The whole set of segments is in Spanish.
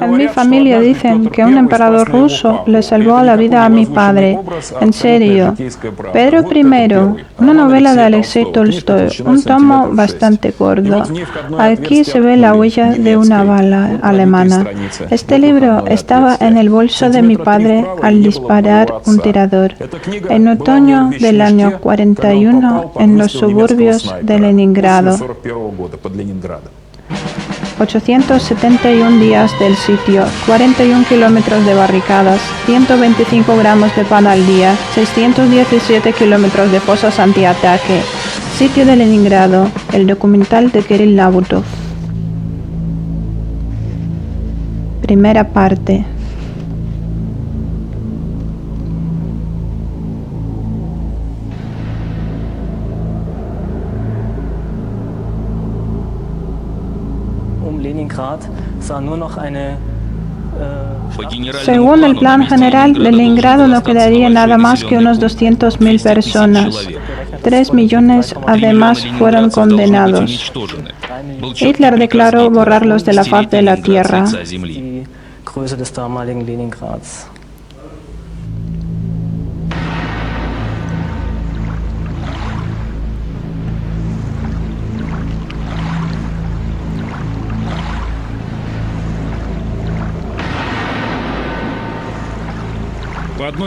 En mi familia dicen que un emperador ruso le salvó la vida a mi padre. En serio. Pedro I, una novela de Alexei Tolstoy, un tomo bastante gordo. Aquí se ve la huella de una bala alemana. Este libro estaba en el bolso de mi padre al disparar un tirador. En otoño del año 41, en los suburbios de Leningrado. 871 días del sitio, 41 kilómetros de barricadas, 125 gramos de pan al día, 617 kilómetros de fosas antiataque. Sitio de Leningrado, el documental de Kirill Nabokov. Primera parte. Según el plan general, Leningrado no quedaría nada más que unos 200.000 personas. 3 millones además fueron condenados. Hitler declaró borrarlos de la faz de la tierra.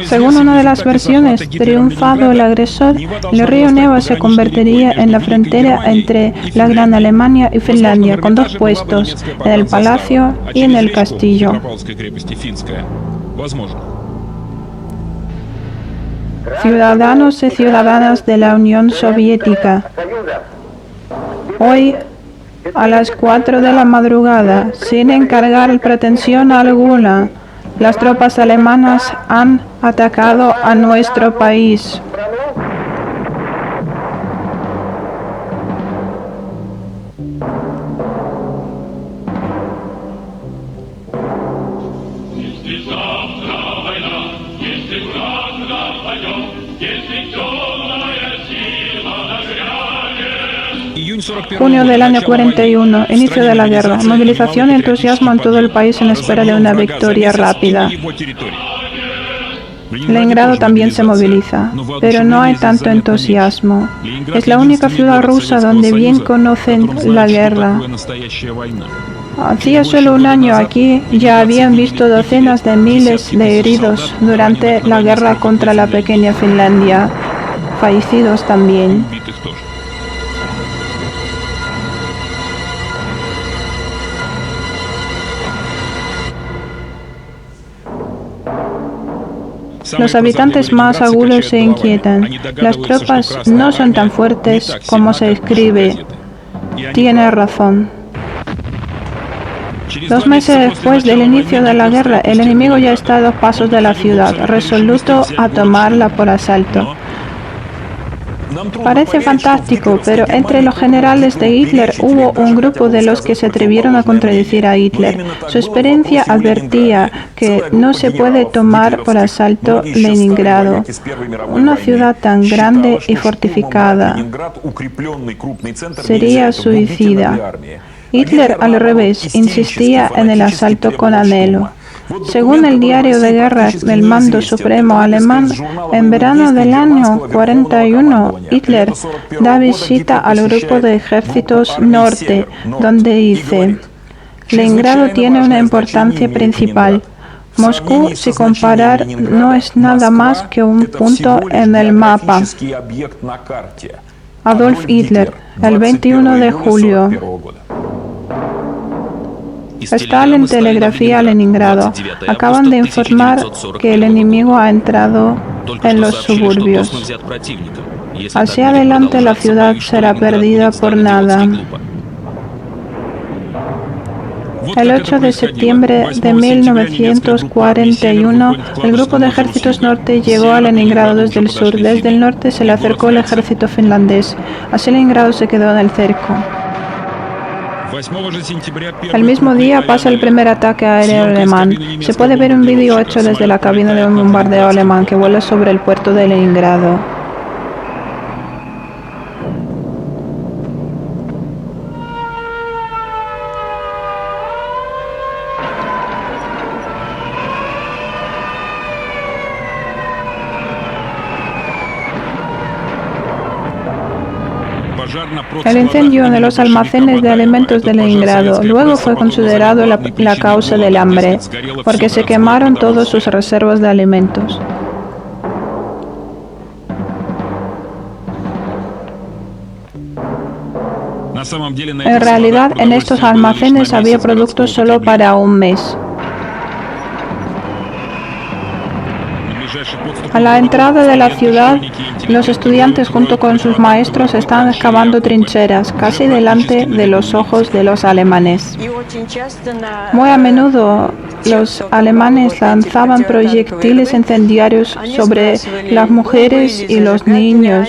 Según una de las versiones, triunfado el agresor, el río Neva se convertiría en la frontera entre la Gran Alemania y Finlandia, con dos puestos, en el palacio y en el castillo. Ciudadanos y ciudadanas de la Unión Soviética, hoy, a las 4 de la madrugada, sin encargar pretensión alguna, las tropas alemanas han atacado a nuestro país. Junio del año 41, inicio de la guerra, movilización y entusiasmo en todo el país en espera de una victoria rápida. Leningrado también se moviliza, pero no hay tanto entusiasmo. Es la única ciudad rusa donde bien conocen la guerra. Hacía solo un año aquí ya habían visto docenas de miles de heridos durante la guerra contra la pequeña Finlandia, fallecidos también. Los habitantes más agudos se inquietan. Las tropas no son tan fuertes como se escribe. Tiene razón. 2 meses después del inicio de la guerra, el enemigo ya está a 2 pasos de la ciudad, resoluto a tomarla por asalto. Parece fantástico, pero entre los generales de Hitler hubo un grupo de los que se atrevieron a contradecir a Hitler. Su experiencia advertía que no se puede tomar por asalto Leningrado, una ciudad tan grande y fortificada. Sería suicida. Hitler, al revés, insistía en el asalto con anhelo. Según el diario de guerra del Mando Supremo alemán, en verano del año 41, Hitler da visita al grupo de ejércitos norte, donde dice: Leningrado tiene una importancia principal. Moscú, sin comparar, no es nada más que un punto en el mapa. Adolf Hitler, el 21 de julio. Stalin telegrafía a Leningrado. Acaban de informar que el enemigo ha entrado en los suburbios. Hacia adelante la ciudad será perdida por nada. El 8 de septiembre de 1941, el grupo de ejércitos norte llegó a Leningrado desde el sur. Desde el norte se le acercó el ejército finlandés. Así Leningrado se quedó en el cerco. El mismo día pasa el primer ataque aéreo alemán. Se puede ver un vídeo hecho desde la cabina de un bombardeo alemán que vuela sobre el puerto de Leningrado. El incendio de los almacenes de alimentos de Leningrado luego fue considerado la causa del hambre, porque se quemaron todas sus reservas de alimentos. En realidad, en estos almacenes había productos solo para un mes. A la entrada de la ciudad, los estudiantes junto con sus maestros estaban excavando trincheras casi delante de los ojos de los alemanes. Muy a menudo los alemanes lanzaban proyectiles incendiarios sobre las mujeres y los niños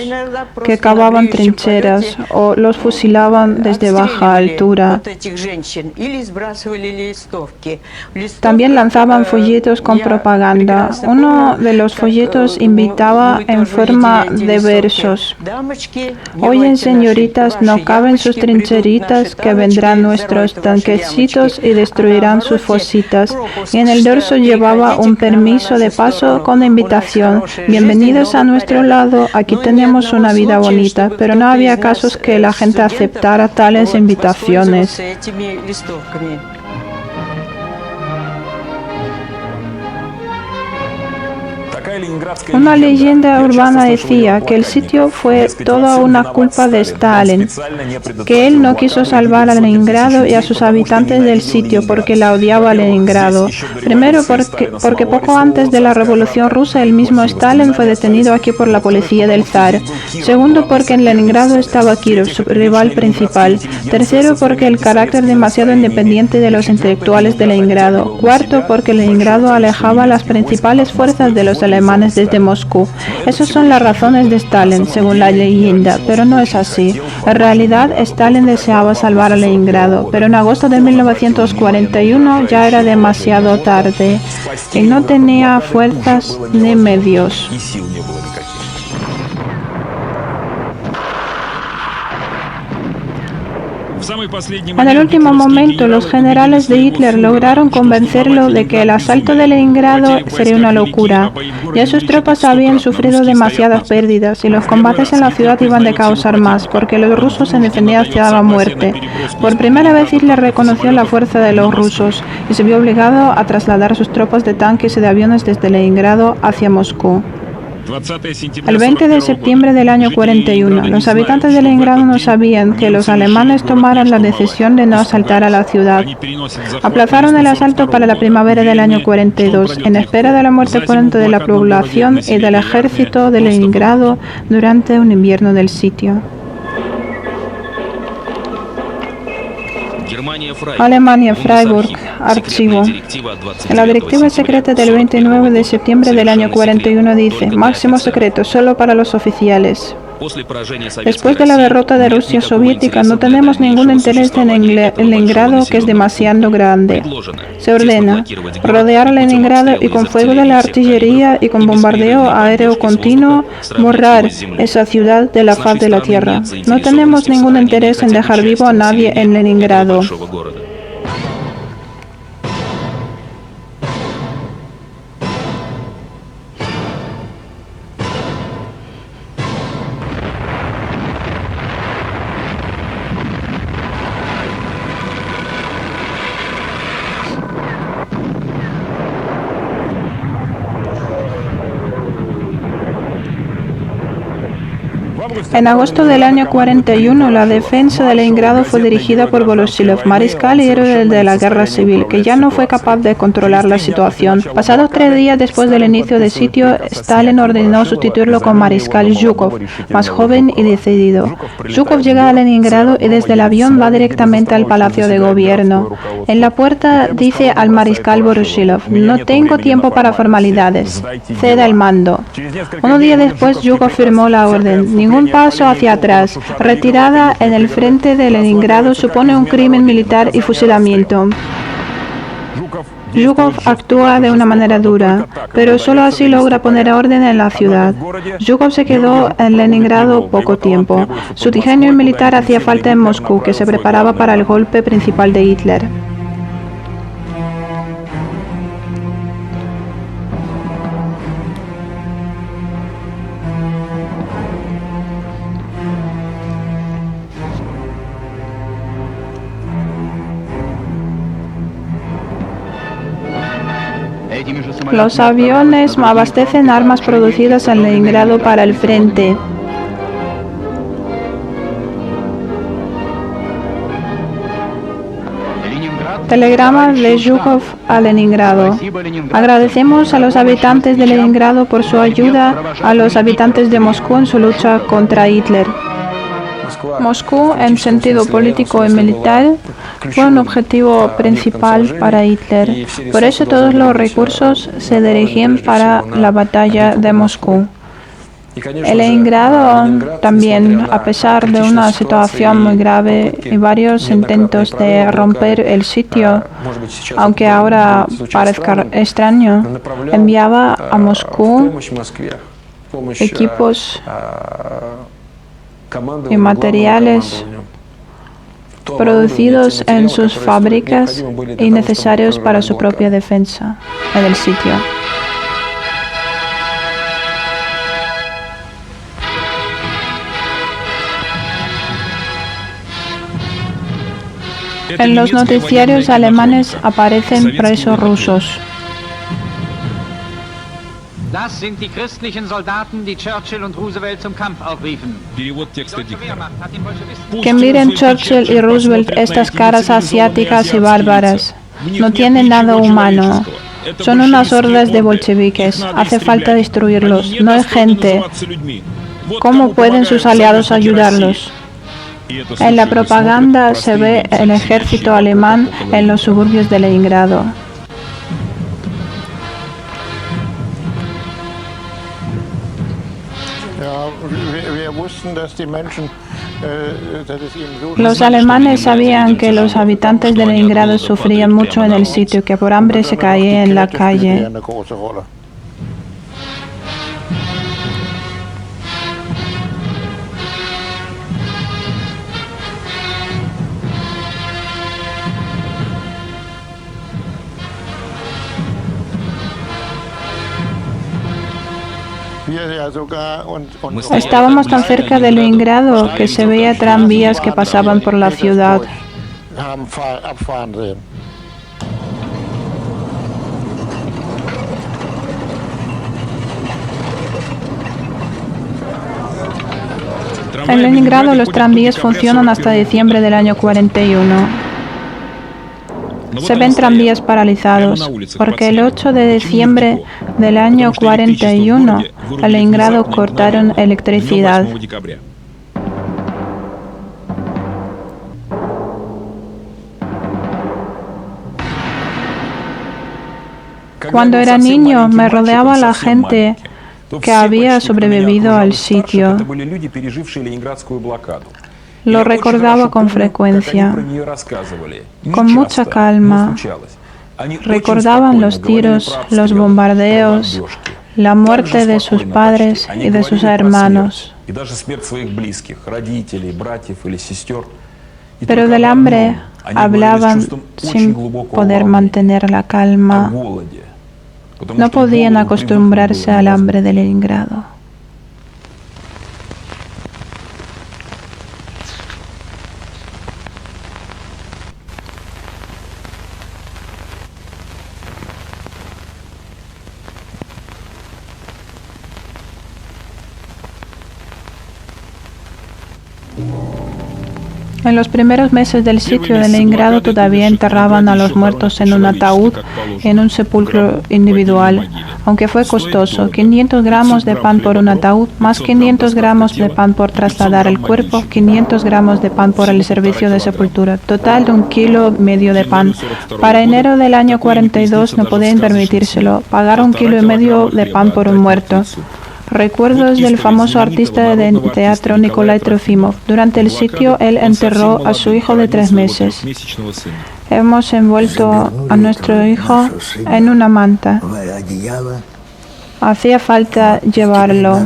que cavaban trincheras o los fusilaban desde baja altura. También lanzaban folletos con propaganda. Uno de los folletos invitaba en forma de versos: «Oyen, señoritas, no caben sus trincheritas, que vendrán nuestros tanquecitos y destruirán sus fositas». Y en el dorso llevaba un permiso de paso con invitación: «Bienvenidos a nuestro lado, aquí tenemos una vida bonita». Pero no había casos que la gente aceptara tales invitaciones. Una leyenda urbana decía que el sitio fue toda una culpa de Stalin, que él no quiso salvar a Leningrado y a sus habitantes del sitio porque la odiaba a Leningrado. Primero porque poco antes de la Revolución Rusa el mismo Stalin fue detenido aquí por la policía del zar. Segundo porque en Leningrado estaba Kirov, su rival principal. Tercero porque el carácter demasiado independiente de los intelectuales de Leningrado. Cuarto porque Leningrado alejaba a las principales fuerzas de los alemanes desde Moscú. Esas son las razones de Stalin, según la leyenda, pero no es así. En realidad, Stalin deseaba salvar a Leningrado, pero en agosto de 1941 ya era demasiado tarde y no tenía fuerzas ni medios. En el último momento, los generales de Hitler lograron convencerlo de que el asalto de Leningrado sería una locura. Ya sus tropas habían sufrido demasiadas pérdidas y los combates en la ciudad iban a causar más, porque los rusos se defendían hasta la muerte. Por primera vez Hitler reconoció la fuerza de los rusos y se vio obligado a trasladar sus tropas de tanques y de aviones desde Leningrado hacia Moscú. El 20 de septiembre del año 41, los habitantes de Leningrado no sabían que los alemanes tomaran la decisión de no asaltar a la ciudad. Aplazaron el asalto para la primavera del año 42, en espera de la muerte pronta de la población y del ejército de Leningrado durante un invierno del sitio. Alemania, Freiburg, archivo. La directiva secreta del 29 de septiembre del año 41 dice: máximo secreto, solo para los oficiales. Después de la derrota de Rusia soviética, no tenemos ningún interés en Leningrado, que es demasiado grande. Se ordena rodear Leningrado y con fuego de la artillería y con bombardeo aéreo continuo, borrar esa ciudad de la faz de la tierra. No tenemos ningún interés en dejar vivo a nadie en Leningrado. En agosto del año 41, la defensa de Leningrado fue dirigida por Voroshilov, mariscal y héroe de la guerra civil, que ya no fue capaz de controlar la situación. Pasados 3 días después del inicio del sitio, Stalin ordenó sustituirlo con mariscal Zhukov, más joven y decidido. Zhukov llega a Leningrado y desde el avión va directamente al Palacio de Gobierno. En la puerta dice al mariscal Voroshilov: no tengo tiempo para formalidades, ceda el mando. Unos días después, Zhukov firmó la orden: ningún paso hacia atrás. Retirada en el frente de Leningrado supone un crimen militar y fusilamiento. Zhukov actúa de una manera dura, pero solo así logra poner orden en la ciudad. Zhukov se quedó en Leningrado poco tiempo. Su ingenio militar hacía falta en Moscú, que se preparaba para el golpe principal de Hitler. Los aviones abastecen armas producidas en Leningrado para el frente. Telegrama de Zhukov a Leningrado. Agradecemos a los habitantes de Leningrado por su ayuda a los habitantes de Moscú en su lucha contra Hitler. Moscú, en sentido político y militar, fue un objetivo principal para Hitler. Por eso todos los recursos se dirigían para la batalla de Moscú. El Leningrado también, a pesar de una situación muy grave y varios intentos de romper el sitio, aunque ahora parezca extraño, enviaba a Moscú equipos y materiales producidos en sus fábricas y necesarios para su propia defensa en el sitio. En los noticiarios alemanes aparecen presos rusos. Das sind die christlichen Soldaten, die Churchill und Roosevelt zum Kampf aufriefen. Que miren Churchill y Roosevelt estas caras asiáticas y bárbaras. No tienen nada humano. Son unas hordas de bolcheviques. Hace falta destruirlos. No es gente. ¿Cómo pueden sus aliados ayudarlos? En la propaganda se ve el ejército alemán en los suburbios de Leningrado. Los alemanes sabían que los habitantes de Leningrado sufrían mucho en el sitio, que por hambre se caían en la calle. Estábamos tan cerca de Leningrado que se veía tranvías que pasaban por la ciudad. En Leningrado los tranvías funcionan hasta diciembre del año 41. Se ven tranvías paralizados, porque el 8 de diciembre del año 41 en Leningrado cortaron electricidad. Cuando era niño me rodeaba la gente que había sobrevivido al sitio. Lo recordaba con frecuencia, con mucha calma. Recordaban los tiros, los bombardeos, la muerte de sus padres y de sus hermanos. Pero del hambre hablaban sin poder mantener la calma. No podían acostumbrarse al hambre de Leningrado. En los primeros meses del sitio de Leningrado todavía enterraban a los muertos en un ataúd en un sepulcro individual, aunque fue costoso. 500 gramos de pan por un ataúd, más 500 gramos de pan por trasladar el cuerpo, 500 gramos de pan por el servicio de sepultura, total de 1,5 kilos de pan. Para enero del año 42 no podían permitírselo, pagar 1,5 kilos de pan por un muerto. Recuerdos del famoso artista de teatro Nikolai Trofimov. Durante el sitio, él enterró a su hijo de 3 meses. Hemos envuelto a nuestro hijo en una manta. Hacía falta llevarlo.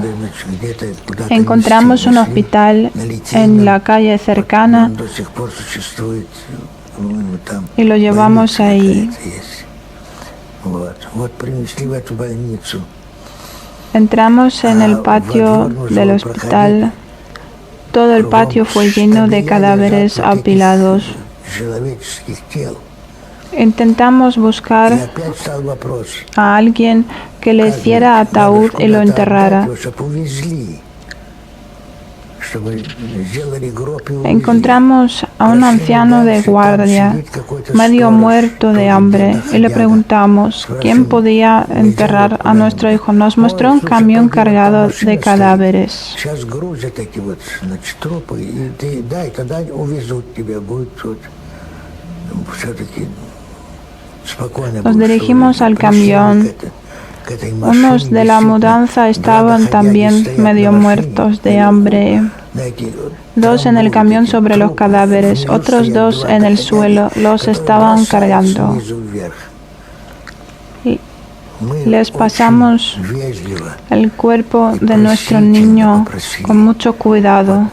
Encontramos un hospital en la calle cercana y lo llevamos ahí. Entramos en el patio del hospital. Todo el patio fue lleno de cadáveres apilados. Intentamos buscar a alguien que le hiciera ataúd y lo enterrara. Encontramos a un anciano de guardia, medio muerto de hambre, y le preguntamos quién podía enterrar a nuestro hijo. Nos mostró un camión cargado de cadáveres. Nos dirigimos al camión. Unos de la mudanza estaban también medio muertos de hambre. 2 en el camión sobre los cadáveres, otros 2 en el suelo, los estaban cargando. Y les pasamos el cuerpo de nuestro niño con mucho cuidado,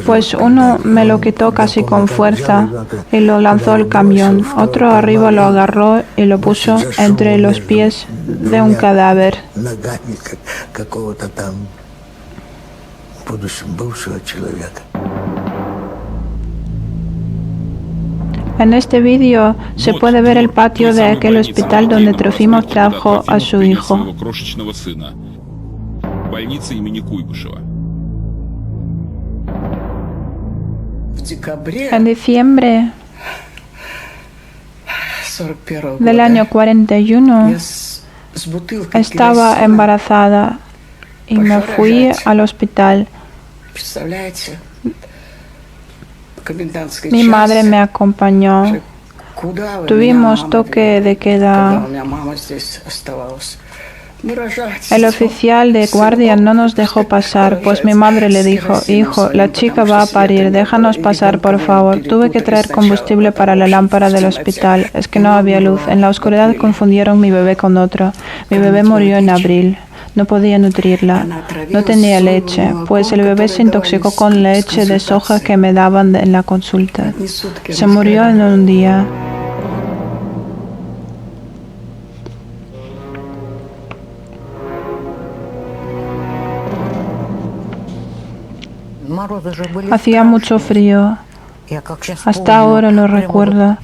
pues uno me lo quitó casi con fuerza y lo lanzó al camión. Otro arriba lo agarró y lo puso entre los pies de un cadáver. En este vídeo se puede ver el patio de aquel hospital donde Trofimov trajo a su hijo. En diciembre del año 41 estaba embarazada y me fui al hospital. Mi madre me acompañó. Tuvimos toque de queda. El oficial de guardia no nos dejó pasar, pues mi madre le dijo: hijo, la chica va a parir, déjanos pasar, por favor. Tuve que traer combustible para la lámpara del hospital. Es que no había luz. En la oscuridad confundieron mi bebé con otro. Mi bebé murió en abril. No podía nutrirla. No tenía leche, pues el bebé se intoxicó con leche de soja que me daban en la consulta. Se murió en un día. Hacía mucho frío. Hasta ahora lo recuerdo.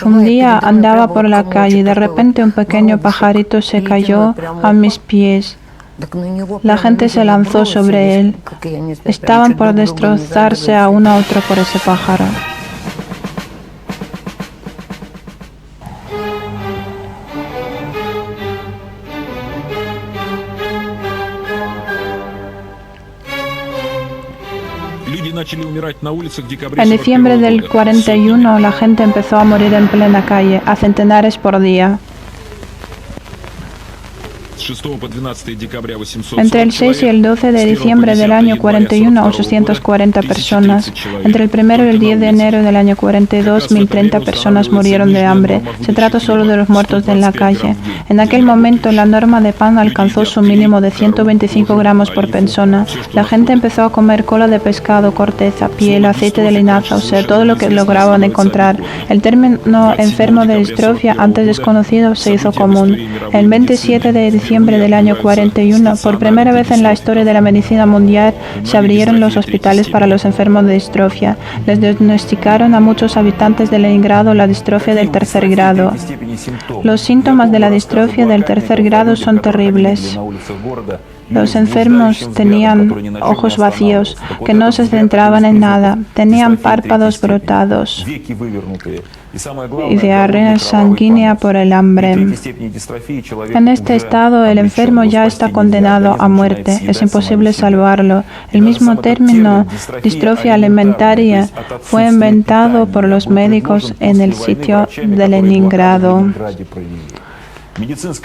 Un día andaba por la calle y de repente un pequeño pajarito se cayó a mis pies. La gente se lanzó sobre él. Estaban por destrozarse a uno a otro por ese pájaro. En diciembre del 41, la gente empezó a morir en plena calle, a centenares por día. Entre el 6 y el 12 de diciembre del año 41, 840 personas. Entre el 1 y el 10 de enero del año 42, 1030 personas murieron de hambre. Se trata solo de los muertos en la calle. En aquel momento, la norma de pan alcanzó su mínimo de 125 gramos por persona. La gente empezó a comer cola de pescado, corteza, piel, aceite de linaza, o sea, todo lo que lograban encontrar. El término enfermo de distrofia, antes desconocido, se hizo común. El 27 de diciembre del año 41, por primera vez en la historia de la medicina mundial, se abrieron los hospitales para los enfermos de distrofia. Les diagnosticaron a muchos habitantes de Leningrado la distrofia del tercer grado. Los síntomas de la distrofia del tercer grado son terribles. Los enfermos tenían ojos vacíos, que no se centraban en nada, tenían párpados brotados y diarrea sanguínea por el hambre. En este estado, el enfermo ya está condenado a muerte, es imposible salvarlo. El mismo término, distrofia alimentaria, fue inventado por los médicos en el sitio de Leningrado.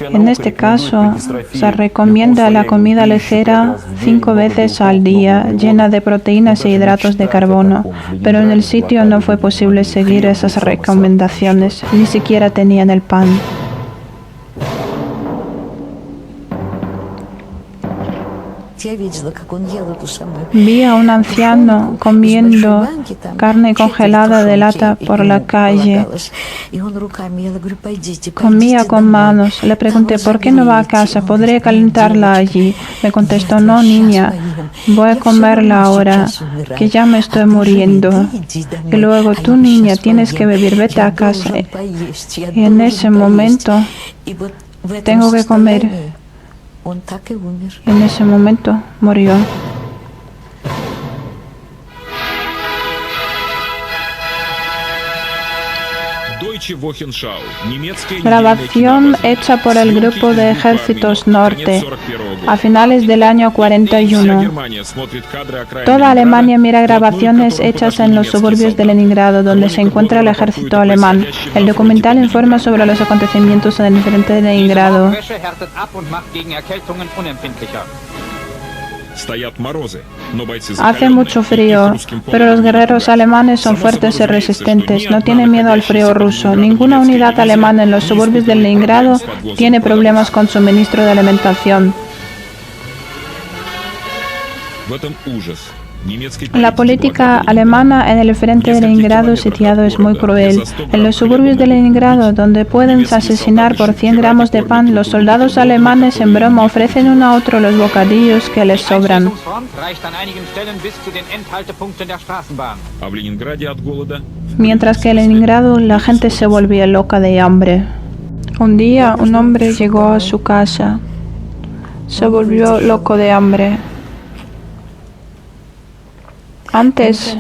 En este caso, se recomienda la comida ligera 5 veces al día, llena de proteínas e hidratos de carbono, pero en el sitio no fue posible seguir esas recomendaciones, ni siquiera tenían el pan. Vi a un anciano comiendo carne congelada de lata por la calle. Comía con manos. Le pregunté, ¿por qué no va a casa? ¿Podré calentarla allí? Me contestó, no, niña, voy a comerla ahora, que ya me estoy muriendo. Y luego, tú, niña, tienes que beber, vete a casa. Y en ese momento, tengo que comer. Y en ese momento, murió. Grabación hecha por el Grupo de Ejércitos Norte a finales del año 41. Toda Alemania mira grabaciones hechas en los suburbios de Leningrado, donde se encuentra el ejército alemán. El documental informa sobre los acontecimientos en el frente de Leningrado. Hace mucho frío, pero los guerreros alemanes son fuertes y resistentes. No tienen miedo al frío ruso. Ninguna unidad alemana en los suburbios de Leningrado tiene problemas con suministro de alimentación. La política alemana en el frente de Leningrado sitiado es muy cruel. En los suburbios de Leningrado, donde pueden asesinar por 100 gramos de pan, los soldados alemanes en broma ofrecen uno a otro los bocadillos que les sobran. Mientras que en Leningrado la gente se volvía loca de hambre. Un día un hombre llegó a su casa. Se volvió loco de hambre. Antes,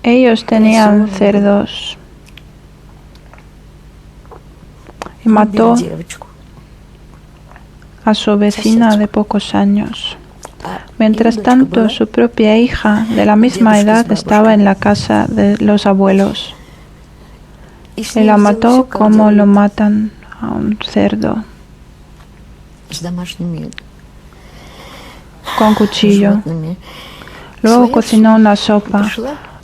ellos tenían cerdos y mató a su vecina de pocos años. Mientras tanto, su propia hija de la misma edad estaba en la casa de los abuelos y la mató como lo matan a un cerdo, con cuchillo. Luego cocinó una sopa.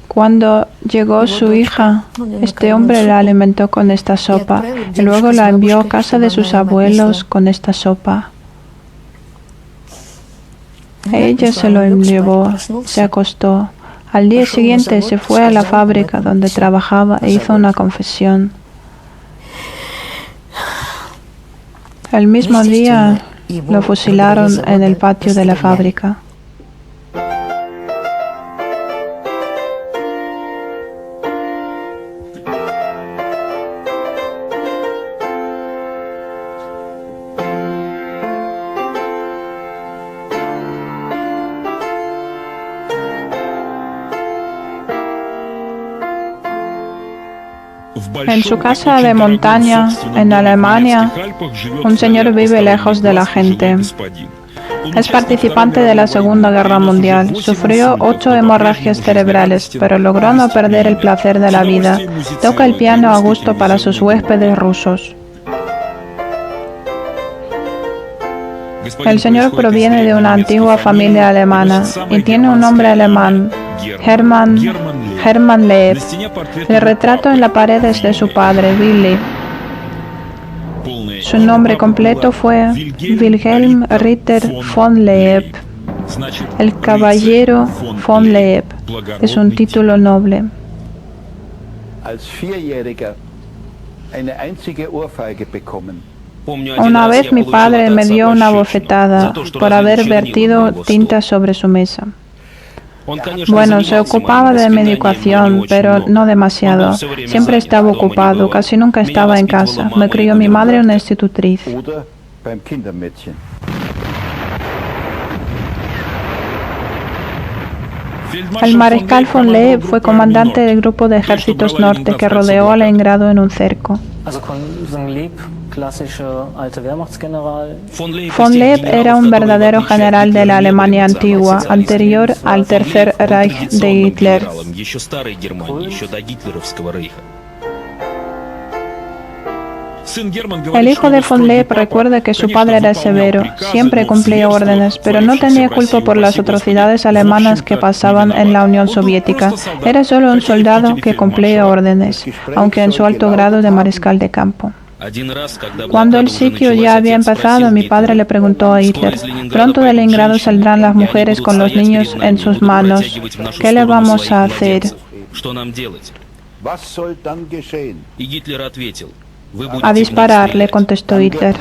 Cuando llegó su hija, este hombre la alimentó con esta sopa y luego la envió a casa de sus abuelos con esta sopa. Ella se lo llevó, se acostó. Al día siguiente se fue a la fábrica donde trabajaba e hizo una confesión. El mismo día lo fusilaron en el patio de la fábrica. En su casa de montaña, en Alemania, un señor vive lejos de la gente. Es participante de la Segunda Guerra Mundial. Sufrió 8 hemorragias cerebrales, pero logró no perder el placer de la vida. Toca el piano a gusto para sus huéspedes rusos. El señor proviene de una antigua familia alemana y tiene un nombre alemán, Hermann Leeb. El retrato en la pared es de su padre, Willy. Su nombre completo fue Wilhelm Ritter von Leeb. El caballero von Leeb es un título noble. Una vez mi padre me dio una bofetada por haber vertido tinta sobre su mesa. Bueno, se ocupaba de mi educación, pero no demasiado. Siempre estaba ocupado, casi nunca estaba en casa. Me crió mi madre, una institutriz. El mariscal von Leeb fue comandante del grupo de ejércitos norte que rodeó a Leningrado en un cerco. Von Leeb era un verdadero general de la Alemania antigua, anterior al Tercer Reich de Hitler. El hijo de von Leeb recuerda que su padre era severo, siempre cumplía órdenes, pero no tenía culpa por las atrocidades alemanas que pasaban en la Unión Soviética. Era solo un soldado que cumplía órdenes, aunque en su alto grado de mariscal de campo. Cuando el sitio ya había empezado, mi padre le preguntó a Hitler: «Pronto de Leningrado saldrán las mujeres con los niños en sus manos. ¿Qué le vamos a hacer?» «A disparar», le contestó Hitler.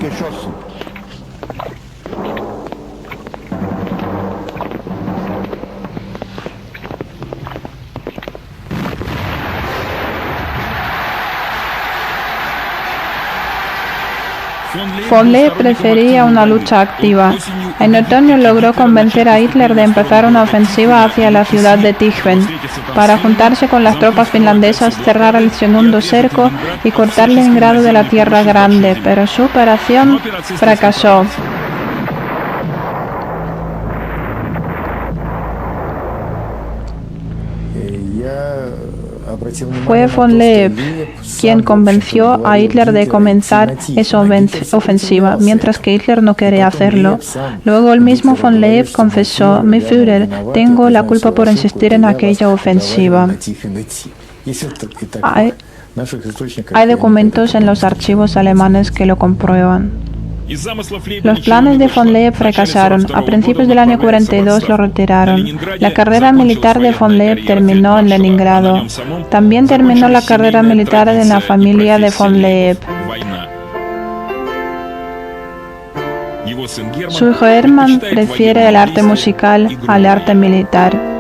Von Leeb prefería una lucha activa. En otoño logró convencer a Hitler de empezar una ofensiva hacia la ciudad de Tikhvin, para juntarse con las tropas finlandesas, cerrar el segundo cerco y cortar Leningrado de la Tierra Grande, pero su operación fracasó. Fue von Leeb quien convenció a Hitler de comenzar esa ofensiva, mientras que Hitler no quería hacerlo. Luego el mismo von Leeb confesó: «Mi Führer, tengo la culpa por insistir en aquella ofensiva». Hay documentos en los archivos alemanes que lo comprueban. Los planes de von Leeb fracasaron. A principios del año 42 lo retiraron. La carrera militar de von Leeb terminó en Leningrado. También terminó la carrera militar de la familia de von Leeb. Su hijo Hermann prefiere el arte musical al arte militar.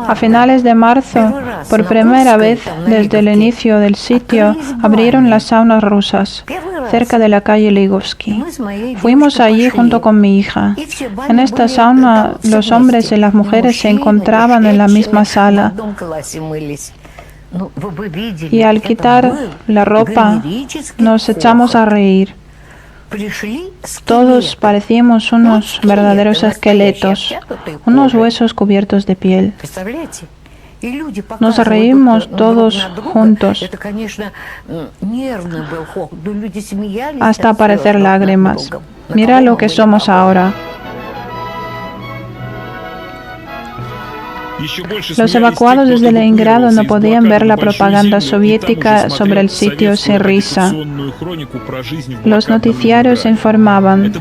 A finales de marzo, por primera vez desde el inicio del sitio, abrieron las saunas rusas, cerca de la calle Ligovsky. Fuimos allí junto con mi hija. En esta sauna, los hombres y las mujeres se encontraban en la misma sala. Y al quitar la ropa, nos echamos a reír. Todos parecíamos unos verdaderos esqueletos, unos huesos cubiertos de piel. Nos reímos todos juntos, hasta aparecer lágrimas. Mira lo que somos ahora. Los evacuados desde Leningrado no podían ver la propaganda soviética sobre el sitio sin risa. Los noticiarios informaban: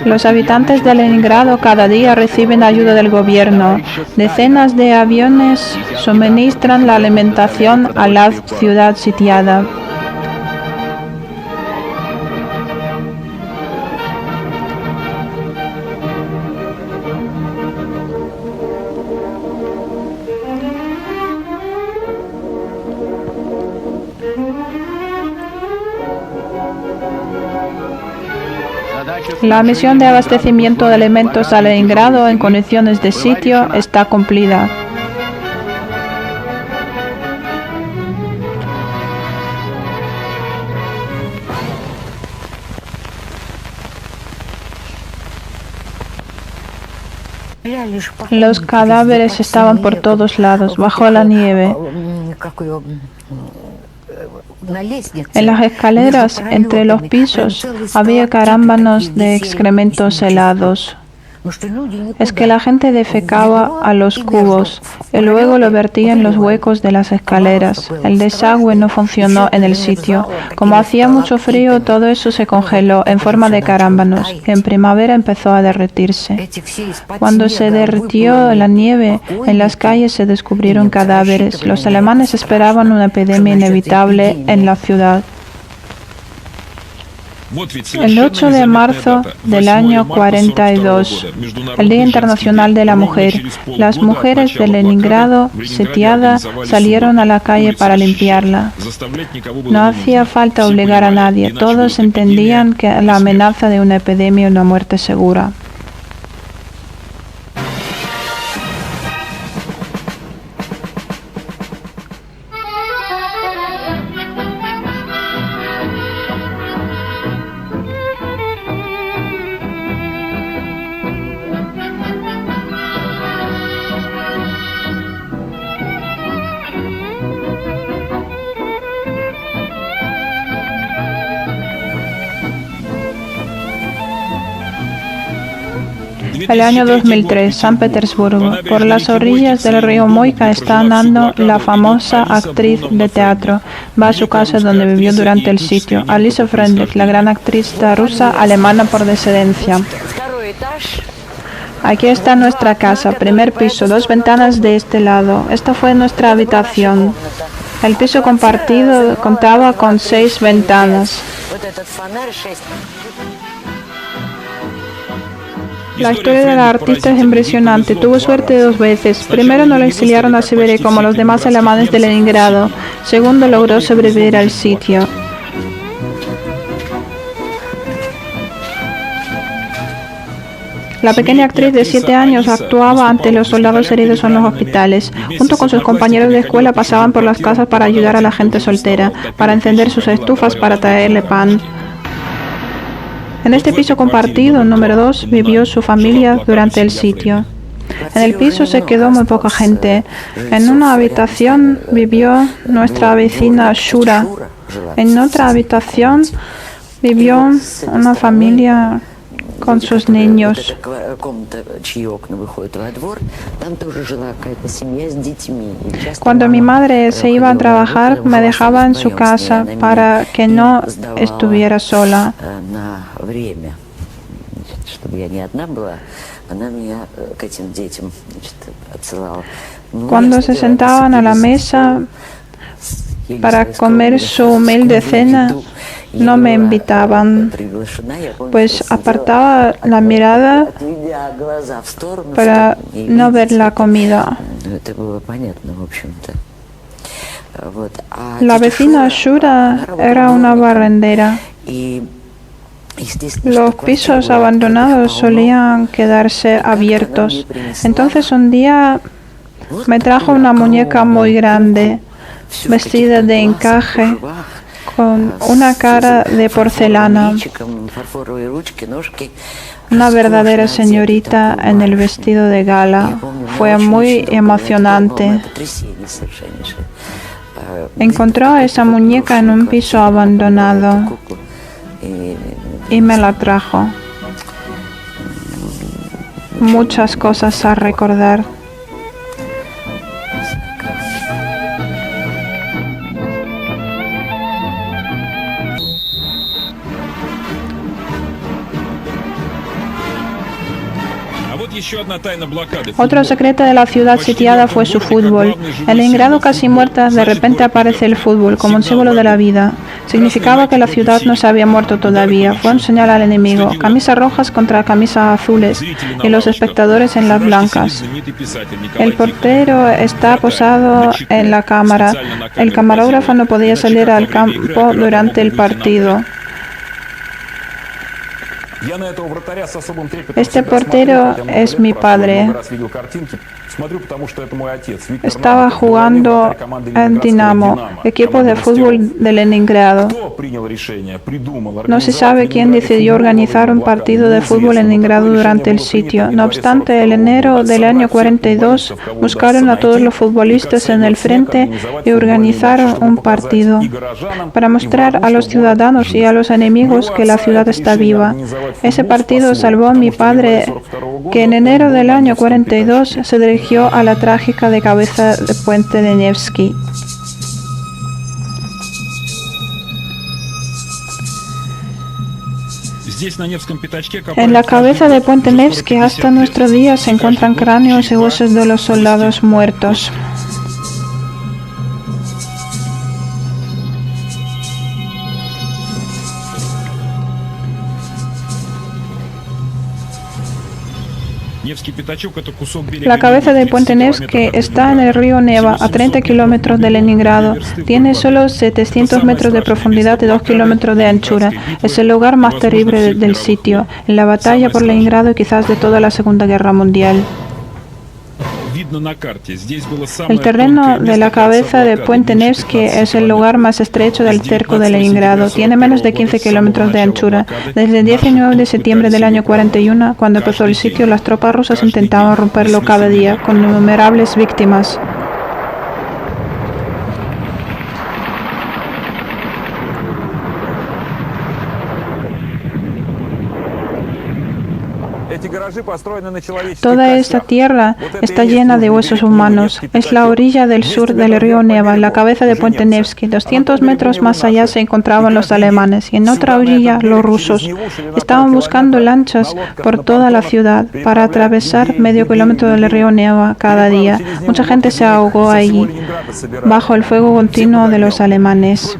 «Los habitantes de Leningrado cada día reciben ayuda del gobierno. Decenas de aviones suministran la alimentación a la ciudad sitiada». La misión de abastecimiento de alimentos a Leningrado en condiciones de sitio está cumplida. Los cadáveres estaban por todos lados, bajo la nieve. En las escaleras, entre los pisos, había carámbanos de excrementos helados. Es que la gente defecaba a los cubos y luego lo vertía en los huecos de las escaleras. El desagüe no funcionó en el sitio. Como hacía mucho frío, todo eso se congeló en forma de carámbanos, que en primavera empezó a derretirse. Cuando se derritió la nieve, en las calles se descubrieron cadáveres. Los alemanes esperaban una epidemia inevitable en la ciudad. El 8 de marzo del año 42, el Día Internacional de la Mujer, las mujeres de Leningrado, sitiada, salieron a la calle para limpiarla. No hacía falta obligar a nadie, todos entendían que la amenaza de una epidemia y una muerte segura. El año 2003, San Petersburgo. Por las orillas del río Moika está andando la famosa actriz de teatro. Va a su casa donde vivió durante el sitio. Alisa Frendek, la gran actriz rusa alemana por descendencia. Aquí está nuestra casa, primer piso, 2 ventanas de este lado. Esta fue nuestra habitación. El piso compartido contaba con 6 ventanas. La historia de la artista es impresionante. Tuvo suerte 2 veces. Primero, no la exiliaron a Siberia como los demás alemanes de Leningrado. Segundo, logró sobrevivir al sitio. La pequeña actriz de 7 años actuaba ante los soldados heridos en los hospitales. Junto con sus compañeros de escuela pasaban por las casas para ayudar a la gente soltera, para encender sus estufas, para traerle pan. En este piso compartido, número 2, vivió su familia durante el sitio. En el piso se quedó muy poca gente. En una habitación vivió nuestra vecina Shura. En otra habitación vivió una familia con sus niños. Cuando mi madre se iba a trabajar, me dejaba en su casa para que no estuviera sola. Cuando se sentaban a la mesa para comer su humilde cena, no me invitaban, pues apartaba la mirada para no ver la comida. La vecina Shura era una barrendera. Los pisos abandonados solían quedarse abiertos. Entonces un día me trajo una muñeca muy grande, vestida de encaje, con una cara de porcelana, una verdadera señorita en el vestido de gala. Fue muy emocionante. Encontró a esa muñeca en un piso abandonado y me la trajo. Muchas cosas a recordar. Otro secreto de la ciudad sitiada fue su fútbol. En Leningrado, casi muerta, de repente aparece el fútbol como un símbolo de la vida. Significaba que la ciudad no se había muerto todavía. Fue un señal al enemigo. Camisas rojas contra camisas azules y los espectadores en las blancas. El portero está posado en la cámara. El camarógrafo no podía salir al campo durante el partido. Este portero es mi padre. Estaba jugando en Dinamo, equipo de fútbol de Leningrado. No se sabe quién decidió organizar un partido de fútbol en Leningrado durante el sitio. No obstante, en enero del año 42 buscaron a todos los futbolistas en el frente y organizaron un partido para mostrar a los ciudadanos y a los enemigos que la ciudad está viva. Ese partido salvó a mi padre, que en enero del año 42 se dirigió a la trágica de cabeza de puente de Nevsky. En la cabeza de puente Nevsky hasta nuestros días se encuentran cráneos y huesos de los soldados muertos. La cabeza del puente Nevsky está en el río Neva, a 30 kilómetros de Leningrado. Tiene solo 700 metros de profundidad y 2 kilómetros de anchura. Es el lugar más terrible del sitio, en la batalla por Leningrado y quizás de toda la Segunda Guerra Mundial. El terreno de la cabeza de puente Nevsky es el lugar más estrecho del cerco de Leningrado. Tiene menos de 15 kilómetros de anchura. Desde el 19 de septiembre del año 41, cuando empezó el sitio, las tropas rusas intentaban romperlo cada día, con innumerables víctimas. Toda esta tierra está llena de huesos humanos. Es la orilla del sur del río Neva, la cabeza de Puente Nevsky. 200 metros más allá se encontraban los alemanes y en otra orilla los rusos. Estaban buscando lanchas por toda la ciudad para atravesar medio kilómetro del río Neva cada día. Mucha gente se ahogó allí bajo el fuego continuo de los alemanes.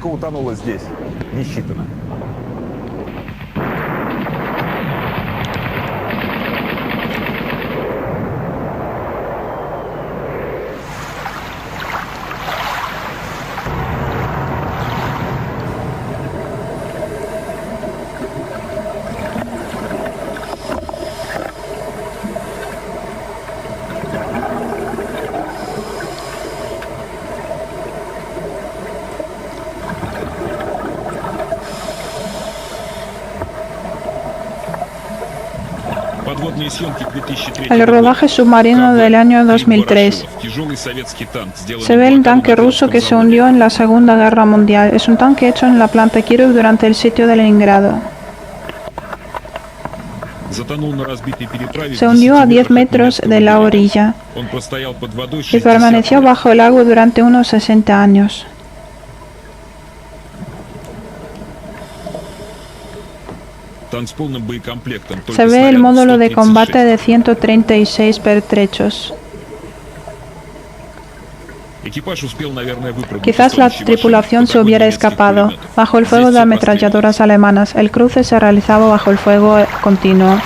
El rodaje submarino del año 2003. Se ve el tanque ruso que se hundió en la Segunda Guerra Mundial. Es un tanque hecho en la planta Kirov durante el sitio de Leningrado. Se hundió a 10 metros de la orilla y permaneció bajo el agua durante unos 60 años. Se ve el módulo de combate de 136 pertrechos. Quizás la tripulación se hubiera escapado. Bajo el fuego de ametralladoras alemanas, el cruce se realizaba bajo el fuego continuo.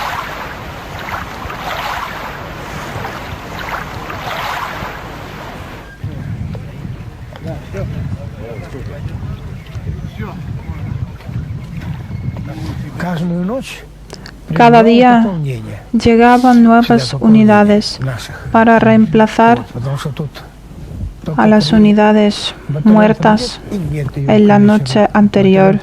Cada día llegaban nuevas unidades para reemplazar a las unidades muertas en la noche anterior.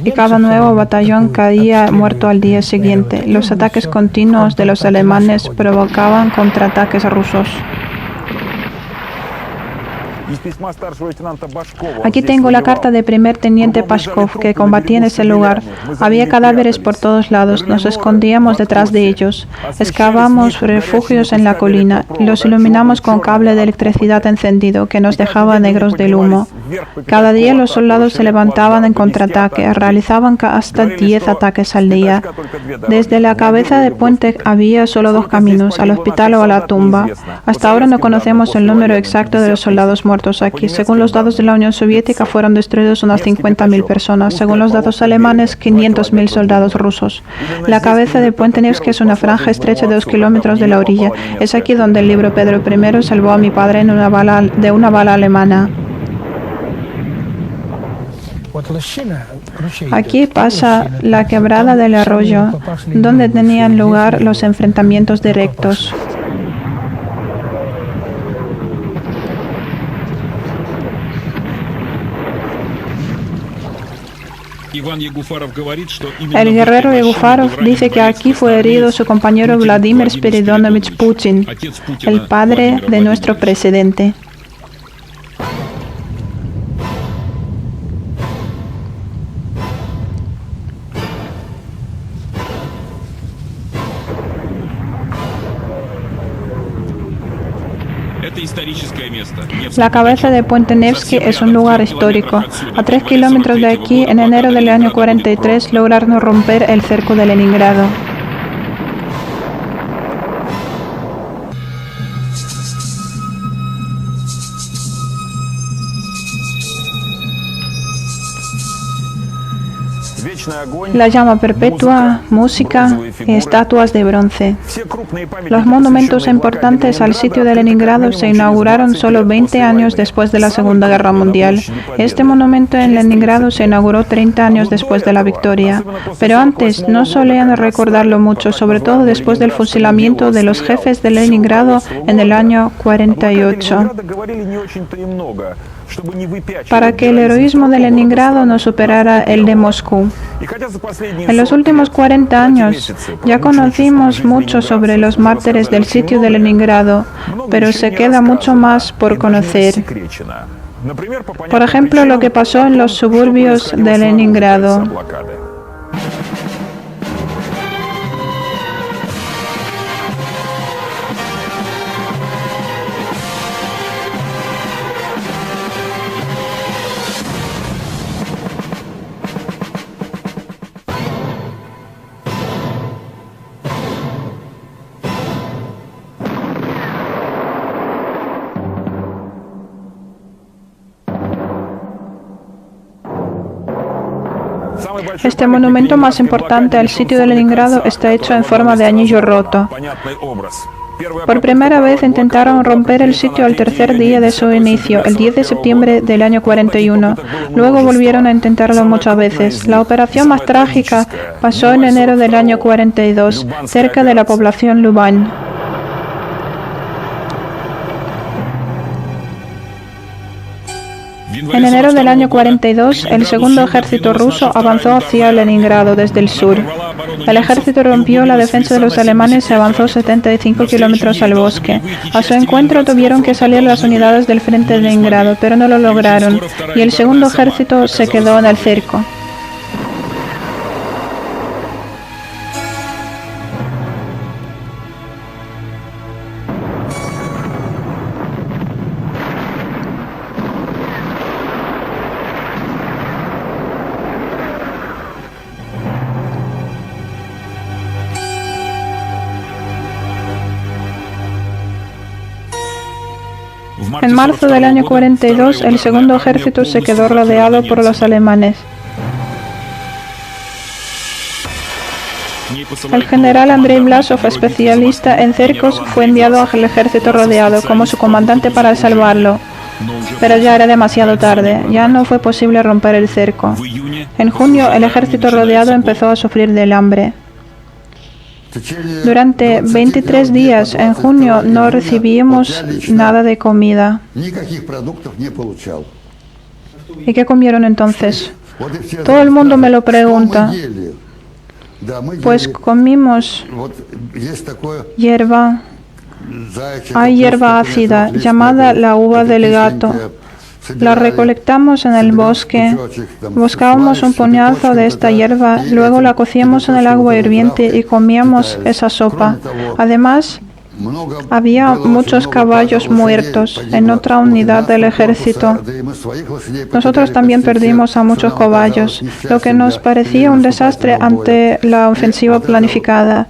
Y cada nuevo batallón caía muerto al día siguiente. Los ataques continuos de los alemanes provocaban contraataques rusos. Aquí tengo la carta de primer teniente Pashkov, que combatía en ese lugar. Había cadáveres por todos lados. Nos escondíamos detrás de ellos. Excavamos refugios en la colina. Los iluminamos con cable de electricidad encendido que nos dejaba negros del humo. Cada día los soldados se levantaban en contraataque. Realizaban hasta 10 ataques al día. Desde la cabeza de puente había solo 2 caminos, al hospital o a la tumba. Hasta ahora no conocemos el número exacto de los soldados muertos aquí. Según los datos de la Unión Soviética, fueron destruidos unas 50.000 personas. Según los datos alemanes, 500.000 soldados rusos. La cabeza de Puente Nevsky es una franja estrecha de 2 kilómetros de la orilla. Es aquí donde el libro Pedro I salvó a mi padre de una bala alemana. Aquí pasa la quebrada del arroyo, donde tenían lugar los enfrentamientos directos. El guerrero Yegufarov dice que aquí fue herido su compañero Vladimir Spiridonovich Putin, el padre de nuestro presidente. La cabeza de Puente Nevsky es un lugar histórico. A 3 kilómetros de aquí, en enero del año 43, lograron romper el cerco de Leningrado. La llama perpetua, música y estatuas de bronce. Los monumentos importantes al sitio de Leningrado se inauguraron solo 20 años después de la Segunda Guerra Mundial. Este monumento en Leningrado se inauguró 30 años después de la victoria. Pero antes no solían recordarlo mucho, sobre todo después del fusilamiento de los jefes de Leningrado en el año 48. Para que el heroísmo de Leningrado no superara el de Moscú. En los últimos 40 años ya conocimos mucho sobre los mártires del sitio de Leningrado, pero se queda mucho más por conocer. Por ejemplo, lo que pasó en los suburbios de Leningrado. Este monumento más importante al sitio de Leningrado está hecho en forma de anillo roto. Por primera vez intentaron romper el sitio al tercer día de su inicio, el 10 de septiembre del año 41. Luego volvieron a intentarlo muchas veces. La operación más trágica pasó en enero del año 42, cerca de la población Lubán. En enero del año 42, el segundo ejército ruso avanzó hacia Leningrado desde el sur. El ejército rompió la defensa de los alemanes y avanzó 75 kilómetros al bosque. A su encuentro tuvieron que salir las unidades del frente de Leningrado, pero no lo lograron, y el segundo ejército se quedó en el cerco. En marzo del año 42, el segundo ejército se quedó rodeado por los alemanes. El general Andrei Blasov, especialista en cercos, fue enviado al ejército rodeado como su comandante para salvarlo. Pero ya era demasiado tarde, ya no fue posible romper el cerco. En junio, el ejército rodeado empezó a sufrir del hambre. Durante 23 días en junio no recibimos nada de comida. ¿Y qué comieron entonces? Todo el mundo me lo pregunta. Pues comimos hierba. Hay hierba ácida llamada la uva del gato. La recolectamos en el bosque, buscábamos un puñado de esta hierba, luego la cocíamos en el agua hirviente y comíamos esa sopa. Además, había muchos caballos muertos en otra unidad del ejército. Nosotros también perdimos a muchos caballos, lo que nos parecía un desastre ante la ofensiva planificada.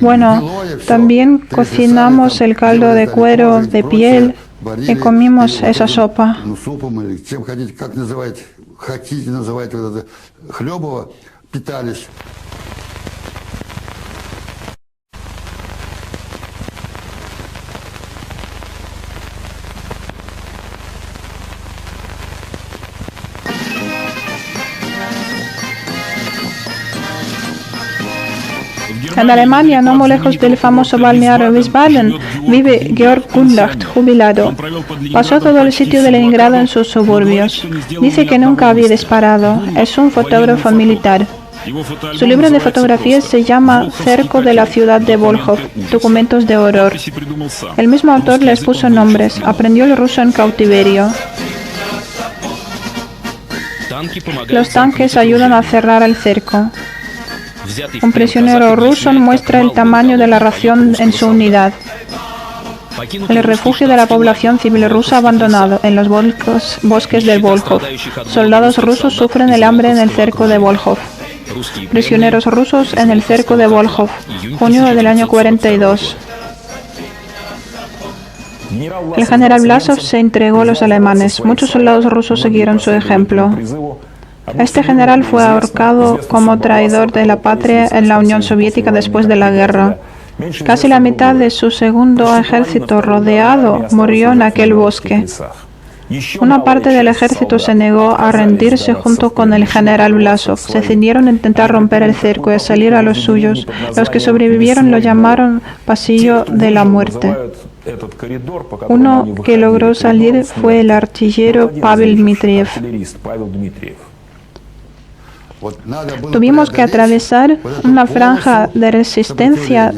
Bueno, también cocinamos el caldo de cuero, de piel, y comimos esa sopa. En Alemania, no muy lejos del famoso balneario Wiesbaden, vive Georg Gundlach, jubilado. Pasó todo el sitio de Leningrado en sus suburbios. Dice que nunca había disparado. Es un fotógrafo militar. Su libro de fotografías se llama Cerco de la ciudad de Volkhov, documentos de horror. El mismo autor les puso nombres. Aprendió el ruso en cautiverio. Los tanques ayudan a cerrar el cerco. Un prisionero ruso muestra el tamaño de la ración en su unidad. El refugio de la población civil rusa abandonado en los bosques del Volkhov. Soldados rusos sufren el hambre en el cerco de Volkhov. Prisioneros rusos en el cerco de Volkhov, junio del año 42. El general Blasov se entregó a los alemanes. Muchos soldados rusos siguieron su ejemplo. Este general fue ahorcado como traidor de la patria en la Unión Soviética después de la guerra. Casi la mitad de su segundo ejército rodeado murió en aquel bosque. Una parte del ejército se negó a rendirse junto con el general Blasov. Se decidieron a intentar romper el cerco y a salir a los suyos. Los que sobrevivieron lo llamaron Pasillo de la Muerte. Uno que logró salir fue el artillero Pavel Dmitriev. Tuvimos que atravesar una franja de resistencia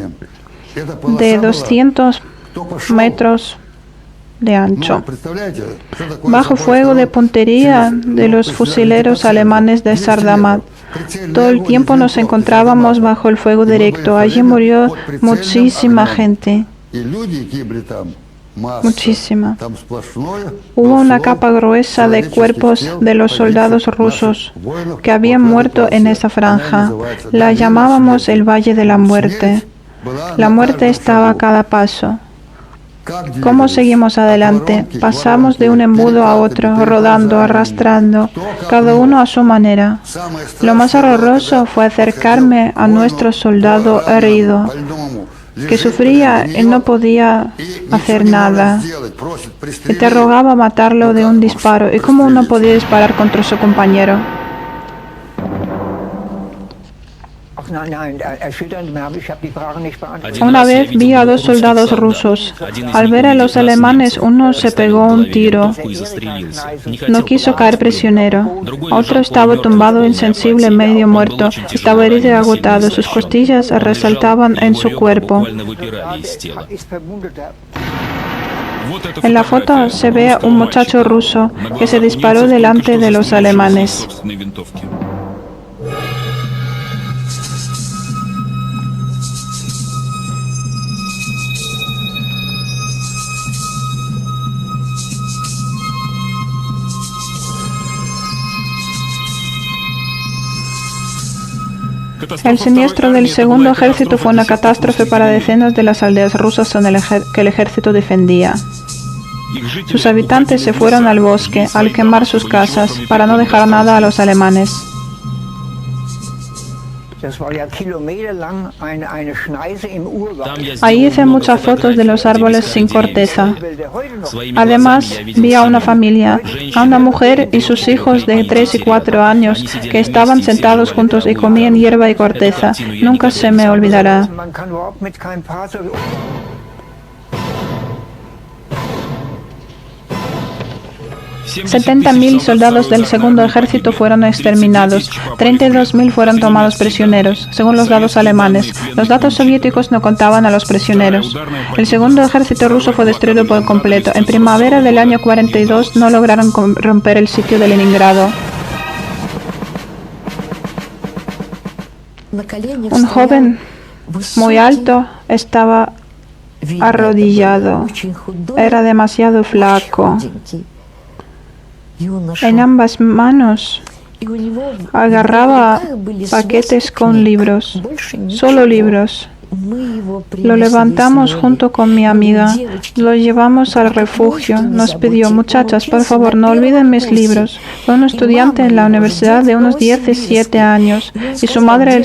de 200 metros de ancho, bajo fuego de puntería de los fusileros alemanes de Sardamat. Todo el tiempo nos encontrábamos bajo el fuego directo. Allí murió muchísima gente. Muchísima. Hubo una capa gruesa de cuerpos de los soldados rusos que habían muerto en esa franja. La llamábamos el Valle de la Muerte. La muerte estaba a cada paso. ¿Cómo seguimos adelante? Pasamos de un embudo a otro, rodando, arrastrando, cada uno a su manera. Lo más horroroso fue acercarme a nuestro soldado herido, que sufría y no podía hacer nada. Y te rogaba matarlo de un disparo. ¿Y cómo uno podía disparar contra su compañero? Una vez vi a 2 soldados rusos. Al ver a los alemanes, uno se pegó un tiro. No quiso caer prisionero. Otro estaba tumbado insensible, medio muerto. Estaba herido y agotado. Sus costillas resaltaban en su cuerpo. En la foto se ve un muchacho ruso que se disparó delante de los alemanes. El siniestro del segundo ejército fue una catástrofe para decenas de las aldeas rusas que el ejército defendía. Sus habitantes se fueron al bosque al quemar sus casas para no dejar nada a los alemanes. Ahí hice muchas fotos de los árboles sin corteza. Además, vi a una familia, a una mujer y sus hijos de 3 y 4 años que estaban sentados juntos y comían hierba y corteza. Nunca se me olvidará. 70.000 soldados del segundo ejército fueron exterminados, 32.000 fueron tomados prisioneros, según los datos alemanes. Los datos soviéticos no contaban a los prisioneros. El segundo ejército ruso fue destruido por completo. En primavera del año 42 no lograron romper el sitio de Leningrado. Un joven muy alto estaba arrodillado. Era demasiado flaco. En ambas manos agarraba paquetes con libros, solo libros. Lo levantamos junto con mi amiga, lo llevamos al refugio. Nos pidió: muchachas, por favor, no olviden mis libros. Fue un estudiante en la universidad de unos 17 años y su madre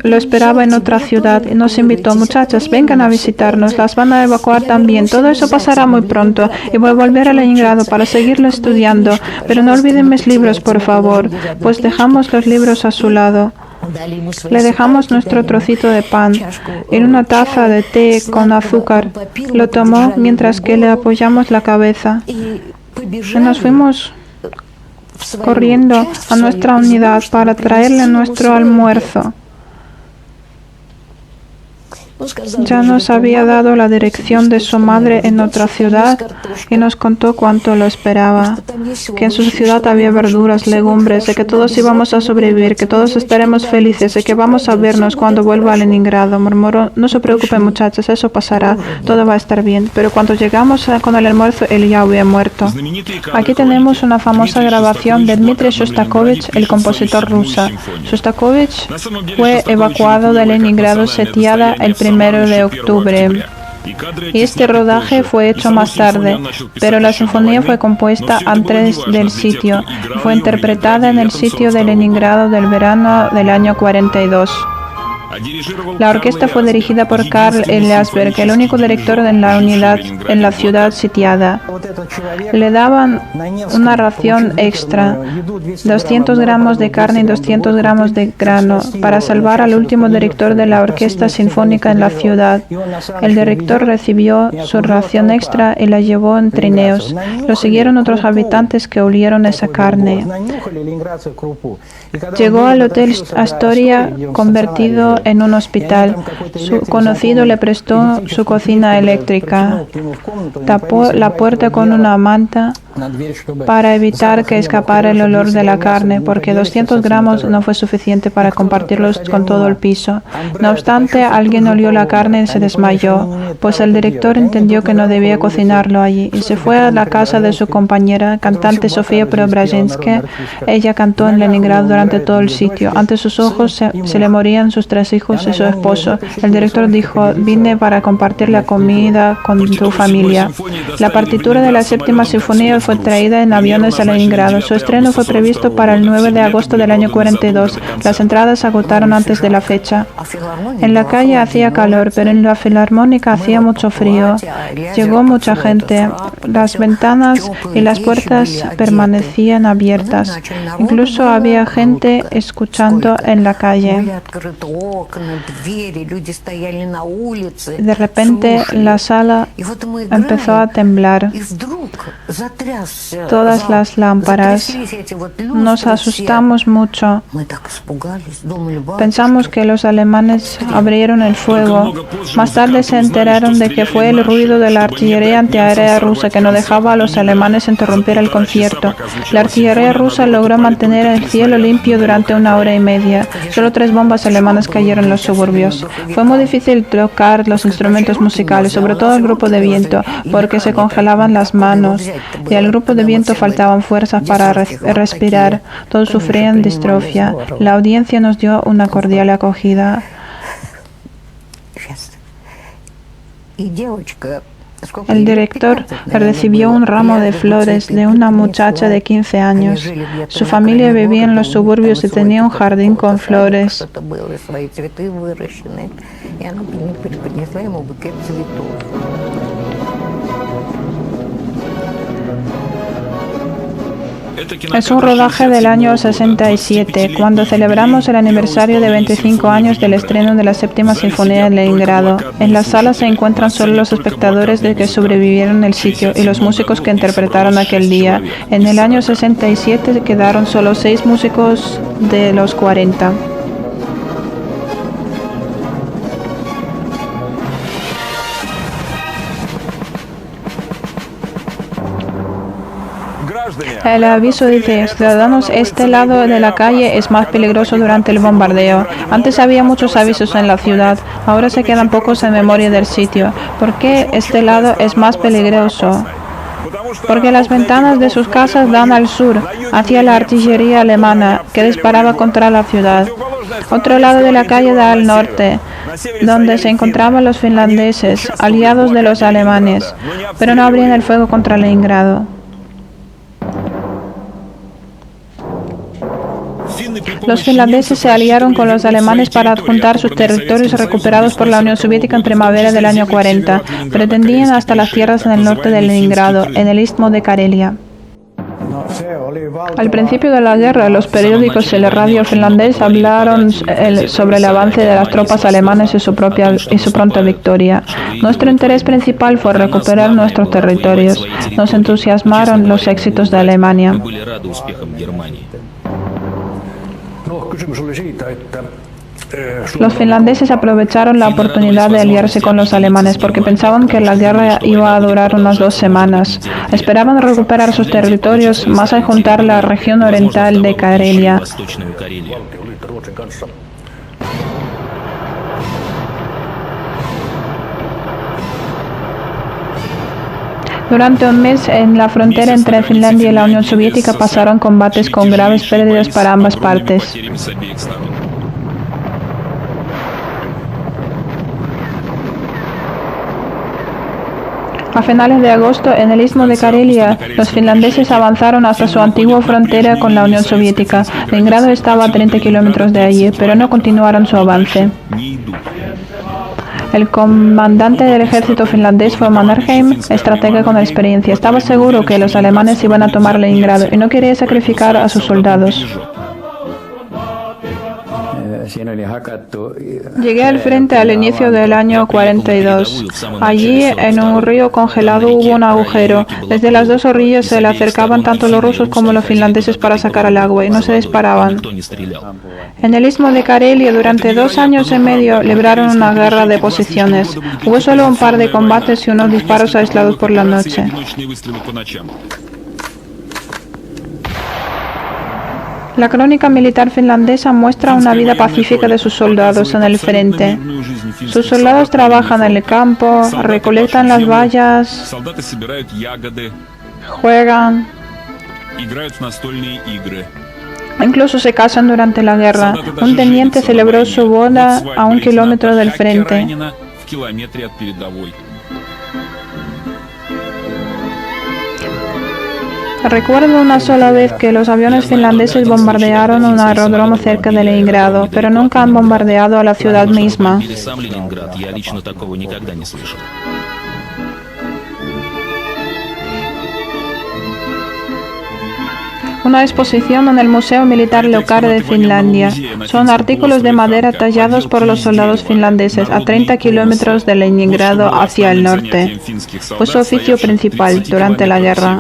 lo esperaba en otra ciudad y nos invitó: muchachas, vengan a visitarnos, las van a evacuar también. Todo eso pasará muy pronto y voy a volver a Leningrado para seguirlo estudiando, pero no olviden mis libros, por favor. Pues dejamos los libros a su lado. Le dejamos nuestro trocito de pan en una taza de té con azúcar. Lo tomó mientras que le apoyamos la cabeza. Y nos fuimos corriendo a nuestra unidad para traerle nuestro almuerzo. Ya nos había dado la dirección de su madre en otra ciudad y nos contó cuánto lo esperaba, que en su ciudad había verduras, legumbres, de que todos íbamos a sobrevivir, que todos estaremos felices, de que vamos a vernos cuando vuelva a Leningrado. Murmuró: no se preocupen, muchachos, eso pasará, todo va a estar bien. Pero cuando llegamos con el almuerzo, él ya había muerto. Aquí tenemos una famosa grabación de Dmitri Shostakovich, el compositor ruso. Shostakovich fue evacuado de Leningrado sitiada el 1 de octubre. Y este rodaje fue hecho más tarde, pero la sinfonía fue compuesta antes del sitio. Fue interpretada en el sitio de Leningrado del verano del año 42. La orquesta fue dirigida por Karl Eliasberg, el único director en la unidad en la ciudad sitiada. Le daban una ración extra, 200 gramos de carne y 200 gramos de grano, para salvar al último director de la orquesta sinfónica en la ciudad. El director recibió su ración extra y la llevó en trineos. Lo siguieron otros habitantes que olieron esa carne. Llegó al Hotel Astoria convertido en un hospital. Su conocido le prestó su cocina eléctrica. Tapó la puerta con una manta para evitar que escapara el olor de la carne, porque 200 gramos no fue suficiente para compartirlos con todo el piso. No obstante, alguien olió la carne y se desmayó, pues el director entendió que no debía cocinarlo allí y se fue a la casa de su compañera, cantante Sofía Preobrazhensky. Ella cantó en Leningrado durante todo el sitio. Ante sus ojos se le morían sus 3 hijos y su esposo. El director dijo: vine para compartir la comida con tu familia. La partitura de la séptima sinfonía fue traída en aviones a Leningrado. Su estreno fue previsto para el 9 de agosto del año 42. Las entradas se agotaron antes de la fecha. En la calle hacía calor, pero en la filarmónica hacía mucho frío. Llegó mucha gente. Las ventanas y las puertas permanecían abiertas. Incluso había gente escuchando en la calle. De repente la sala empezó a temblar. Todas las lámparas. Nos asustamos mucho. Pensamos que los alemanes abrieron el fuego. Más tarde se enteraron de que fue el ruido de la artillería antiaérea rusa que no dejaba a los alemanes interrumpir el concierto. La artillería rusa logró mantener el cielo limpio durante 1 hora y media. Solo 3 bombas alemanas cayeron en los suburbios. Fue muy difícil tocar los instrumentos musicales, sobre todo el grupo de viento, porque se congelaban las manos y al grupo de viento faltaban fuerzas para respirar. Todos sufrían distrofia. La audiencia nos dio una cordial acogida. El director recibió un ramo de flores de una muchacha de 15 años. Su familia vivía en los suburbios y tenía un jardín con flores. Es un rodaje del año 67, cuando celebramos el aniversario de 25 años del estreno de la séptima sinfonía en Leningrado. En la sala se encuentran solo los espectadores de que sobrevivieron en el sitio y los músicos que interpretaron aquel día. En el año 67 quedaron solo 6 músicos de los 40. El aviso dice: ciudadanos, este lado de la calle es más peligroso durante el bombardeo. Antes había muchos avisos en la ciudad, ahora se quedan pocos en memoria del sitio. ¿Por qué este lado es más peligroso? Porque las ventanas de sus casas dan al sur, hacia la artillería alemana, que disparaba contra la ciudad. Otro lado de la calle da al norte, donde se encontraban los finlandeses, aliados de los alemanes, pero no abrían el fuego contra Leningrado. Los finlandeses se aliaron con los alemanes para adjuntar sus territorios recuperados por la Unión Soviética en primavera del año 40. Pretendían hasta las tierras en el norte de Leningrado, en el istmo de Karelia. Al principio de la guerra, los periódicos y la radio finlandés hablaron sobre el avance de las tropas alemanas y su pronta victoria. Nuestro interés principal fue recuperar nuestros territorios. Nos entusiasmaron los éxitos de Alemania. Los finlandeses aprovecharon la oportunidad de aliarse con los alemanes porque pensaban que la guerra iba a durar unas 2 semanas. Esperaban recuperar sus territorios, más al juntar la región oriental de Karelia. Durante un mes, en la frontera entre Finlandia y la Unión Soviética pasaron combates con graves pérdidas para ambas partes. A finales de agosto, en el istmo de Karelia, los finlandeses avanzaron hasta su antigua frontera con la Unión Soviética. Leningrado estaba a 30 kilómetros de allí, pero no continuaron su avance. El comandante del ejército finlandés fue Mannerheim, estratega con experiencia. Estaba seguro que los alemanes iban a tomar Leningrado y no quería sacrificar a sus soldados. Llegué al frente al inicio del año 42. Allí, en un río congelado, hubo un agujero. Desde las 2 orillas se le acercaban tanto los rusos como los finlandeses para sacar el agua y no se disparaban. En el istmo de Karelia, durante 2 años y medio, libraron una guerra de posiciones. Hubo solo un par de combates y unos disparos aislados por la noche. La crónica militar finlandesa muestra una vida pacífica de sus soldados en el frente. Sus soldados trabajan en el campo, recolectan las bayas, juegan, incluso se casan durante la guerra. Un teniente celebró su boda a 1 kilómetro del frente. Recuerdo una sola vez que los aviones finlandeses bombardearon un aeródromo cerca de Leningrado, pero nunca han bombardeado a la ciudad misma. Una exposición en el Museo Militar Local de Finlandia. Son artículos de madera tallados por los soldados finlandeses a 30 kilómetros de Leningrado hacia el norte. Fue su oficio principal durante la guerra.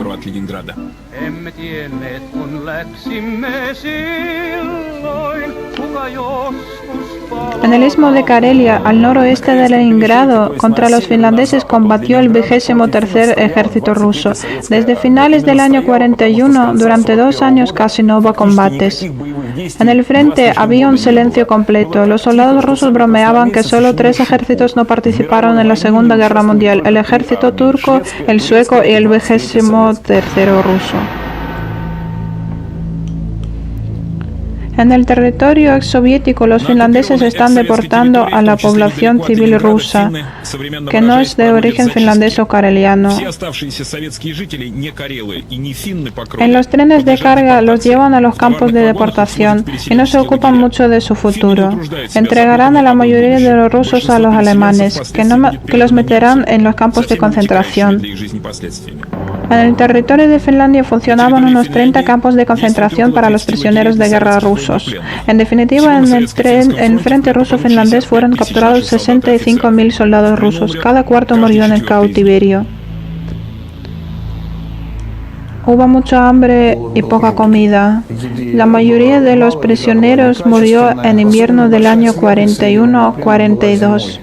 En el istmo de Karelia, al noroeste de Leningrado, contra los finlandeses combatió el 23º Ejército ruso. Desde finales del año 41, durante 2 años casi no hubo combates. En el frente había un silencio completo. Los soldados rusos bromeaban que solo 3 ejércitos no participaron en la Segunda Guerra Mundial: el ejército turco, el sueco y el 23º ruso. En el territorio exsoviético, los finlandeses están deportando a la población civil rusa, que no es de origen finlandés o kareliano. En los trenes de carga los llevan a los campos de deportación y no se ocupan mucho de su futuro. Entregarán a la mayoría de los rusos a los alemanes, que los meterán en los campos de concentración. En el territorio de Finlandia funcionaban unos 30 campos de concentración para los prisioneros de guerra rusos. En definitiva, en el frente ruso-finlandés fueron capturados 65.000 soldados rusos. Cada cuarto murió en el cautiverio. Hubo mucha hambre y poca comida. La mayoría de los prisioneros murió en invierno del año 41-42.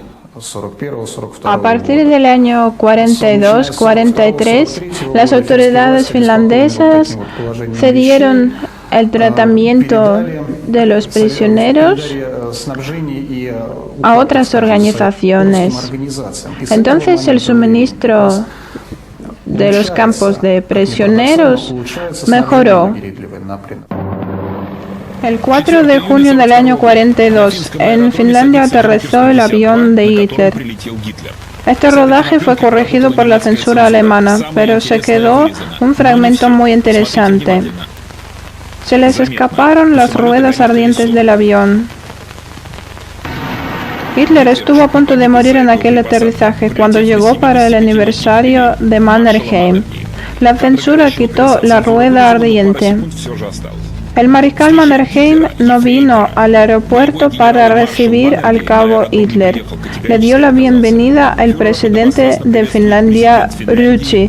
A partir del año 42-43, las autoridades finlandesas cedieron el tratamiento de los prisioneros a otras organizaciones. Entonces el suministro de los campos de prisioneros mejoró. El 4 de junio del año 42, en Finlandia aterrizó el avión de Hitler. Este rodaje fue corregido por la censura alemana, pero se quedó un fragmento muy interesante. Se les escaparon las ruedas ardientes del avión. Hitler estuvo a punto de morir en aquel aterrizaje cuando llegó para el aniversario de Mannerheim. La censura quitó la rueda ardiente. El mariscal Mannerheim no vino al aeropuerto para recibir al cabo Hitler. Le dio la bienvenida el presidente de Finlandia, Ryti.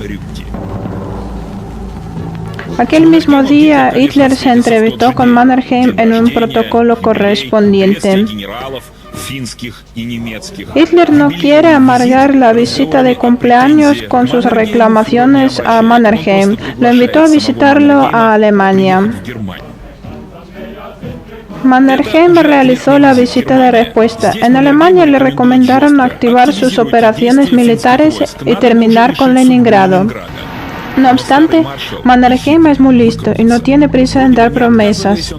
Aquel mismo día, Hitler se entrevistó con Mannerheim en un protocolo correspondiente. Hitler no quiere amargar la visita de cumpleaños con sus reclamaciones a Mannerheim. Lo invitó a visitarlo a Alemania. Mannerheim realizó la visita de respuesta. En Alemania le recomendaron activar sus operaciones militares y terminar con Leningrado. No obstante, Mannerheim es muy listo y no tiene prisa en dar promesas.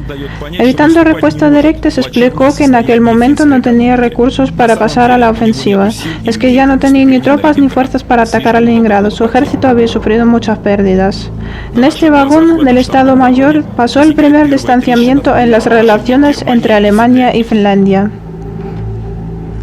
Evitando respuestas directas, explicó que en aquel momento no tenía recursos para pasar a la ofensiva. Es que ya no tenía ni tropas ni fuerzas para atacar a Leningrado. Su ejército había sufrido muchas pérdidas. En este vagón del Estado Mayor pasó el primer distanciamiento en las relaciones entre Alemania y Finlandia.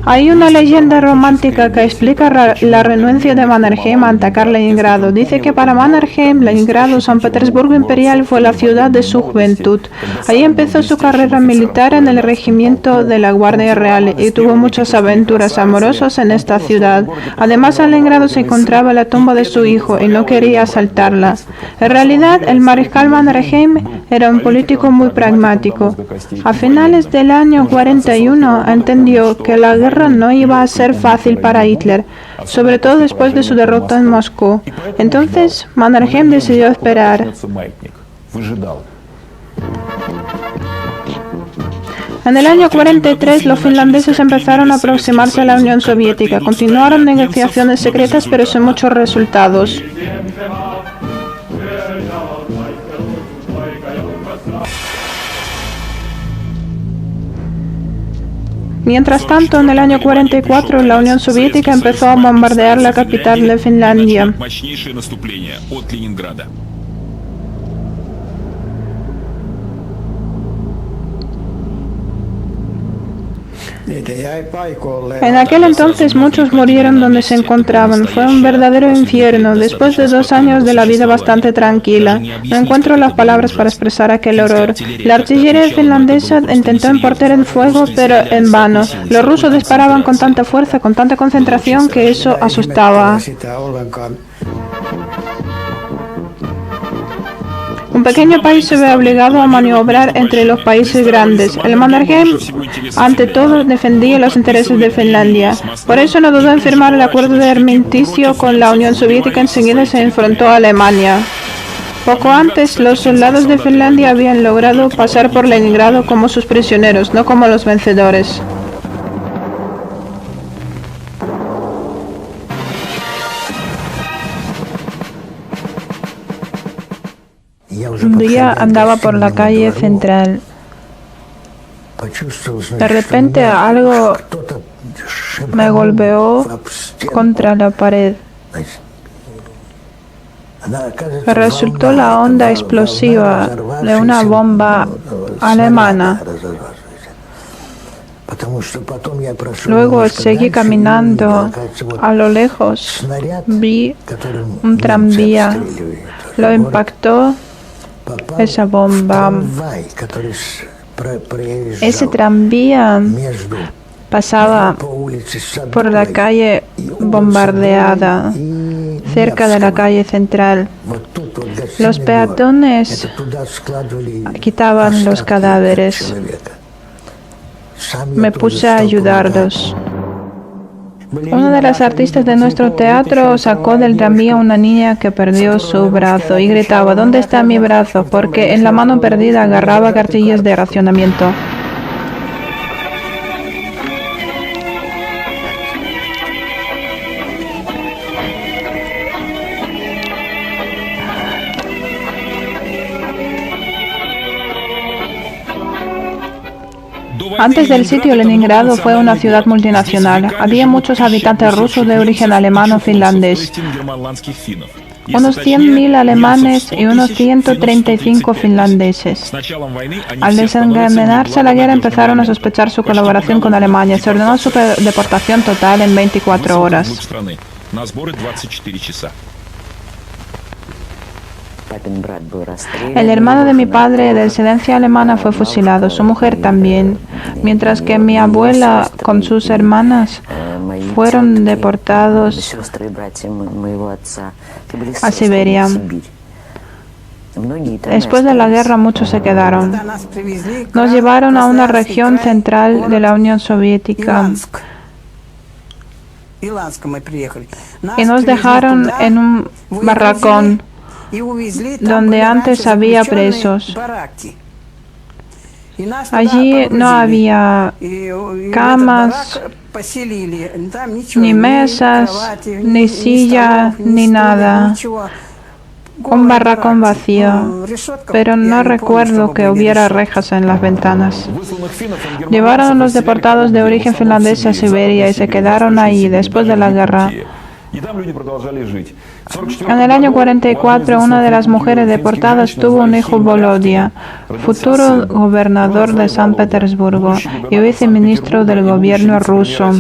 Hay una leyenda romántica que explica la renuncia de Mannerheim a atacar Leningrado. Dice que para Mannerheim, Leningrado, San Petersburgo Imperial, fue la ciudad de su juventud. Ahí empezó su carrera militar en el regimiento de la Guardia Real y tuvo muchas aventuras amorosas en esta ciudad. Además, en Leningrado se encontraba la tumba de su hijo y no quería asaltarla. En realidad, el mariscal Mannerheim era un político muy pragmático. A finales del año 41 entendió que la guerra no iba a ser fácil para Hitler, sobre todo después de su derrota en Moscú. Entonces, Mannerheim decidió esperar. En el año 43, los finlandeses empezaron a aproximarse a la Unión Soviética. Continuaron negociaciones secretas, pero sin muchos resultados. Mientras tanto, en el año 44, la Unión Soviética empezó a bombardear la capital de Finlandia. En aquel entonces muchos murieron donde se encontraban. Fue un verdadero infierno. Después de 2 años de la vida bastante tranquila, no encuentro las palabras para expresar aquel horror. La artillería finlandesa intentó emportar el fuego, pero en vano. Los rusos disparaban con tanta fuerza, con tanta concentración, que eso asustaba. Un pequeño país se ve obligado a maniobrar entre los países grandes. El Mannerheim, ante todo, defendía los intereses de Finlandia. Por eso no dudó en firmar el acuerdo de armisticio con la Unión Soviética. Enseguida se enfrentó a Alemania. Poco antes, los soldados de Finlandia habían logrado pasar por Leningrado como sus prisioneros, no como los vencedores. Un día andaba por la calle central. De repente algo me golpeó contra la pared. Resultó la onda explosiva de una bomba alemana. Luego seguí caminando. A lo lejos vi un tranvía. Lo impactó esa bomba. Ese tranvía pasaba por la calle bombardeada, cerca de la calle central. Los peatones quitaban los cadáveres. Me puse a ayudarlos. Una de las artistas de nuestro teatro sacó del tranvía a una niña que perdió su brazo y gritaba: ¿dónde está mi brazo? Porque en la mano perdida agarraba cartillas de racionamiento. Antes del sitio, Leningrado fue una ciudad multinacional. Había muchos habitantes rusos de origen alemán o finlandés. Unos 100.000 alemanes y unos 135 finlandeses. Al desencadenarse la guerra empezaron a sospechar su colaboración con Alemania. Se ordenó su deportación total en 24 horas. El hermano de mi padre, de descendencia alemana, fue fusilado, su mujer también, mientras que mi abuela con sus hermanas fueron deportados a Siberia. Después de la guerra muchos se quedaron. Nos llevaron a una región central de la Unión Soviética y nos dejaron en un barracón donde antes había presos. Allí no había camas, ni mesas, ni silla, ni nada. Un barracón vacío, pero no recuerdo que hubiera rejas en las ventanas. Llevaron a los deportados de origen finlandés a Siberia y se quedaron ahí después de la guerra. En el año 44, una de las mujeres deportadas tuvo un hijo, Volodya, futuro gobernador de San Petersburgo y viceministro del gobierno ruso.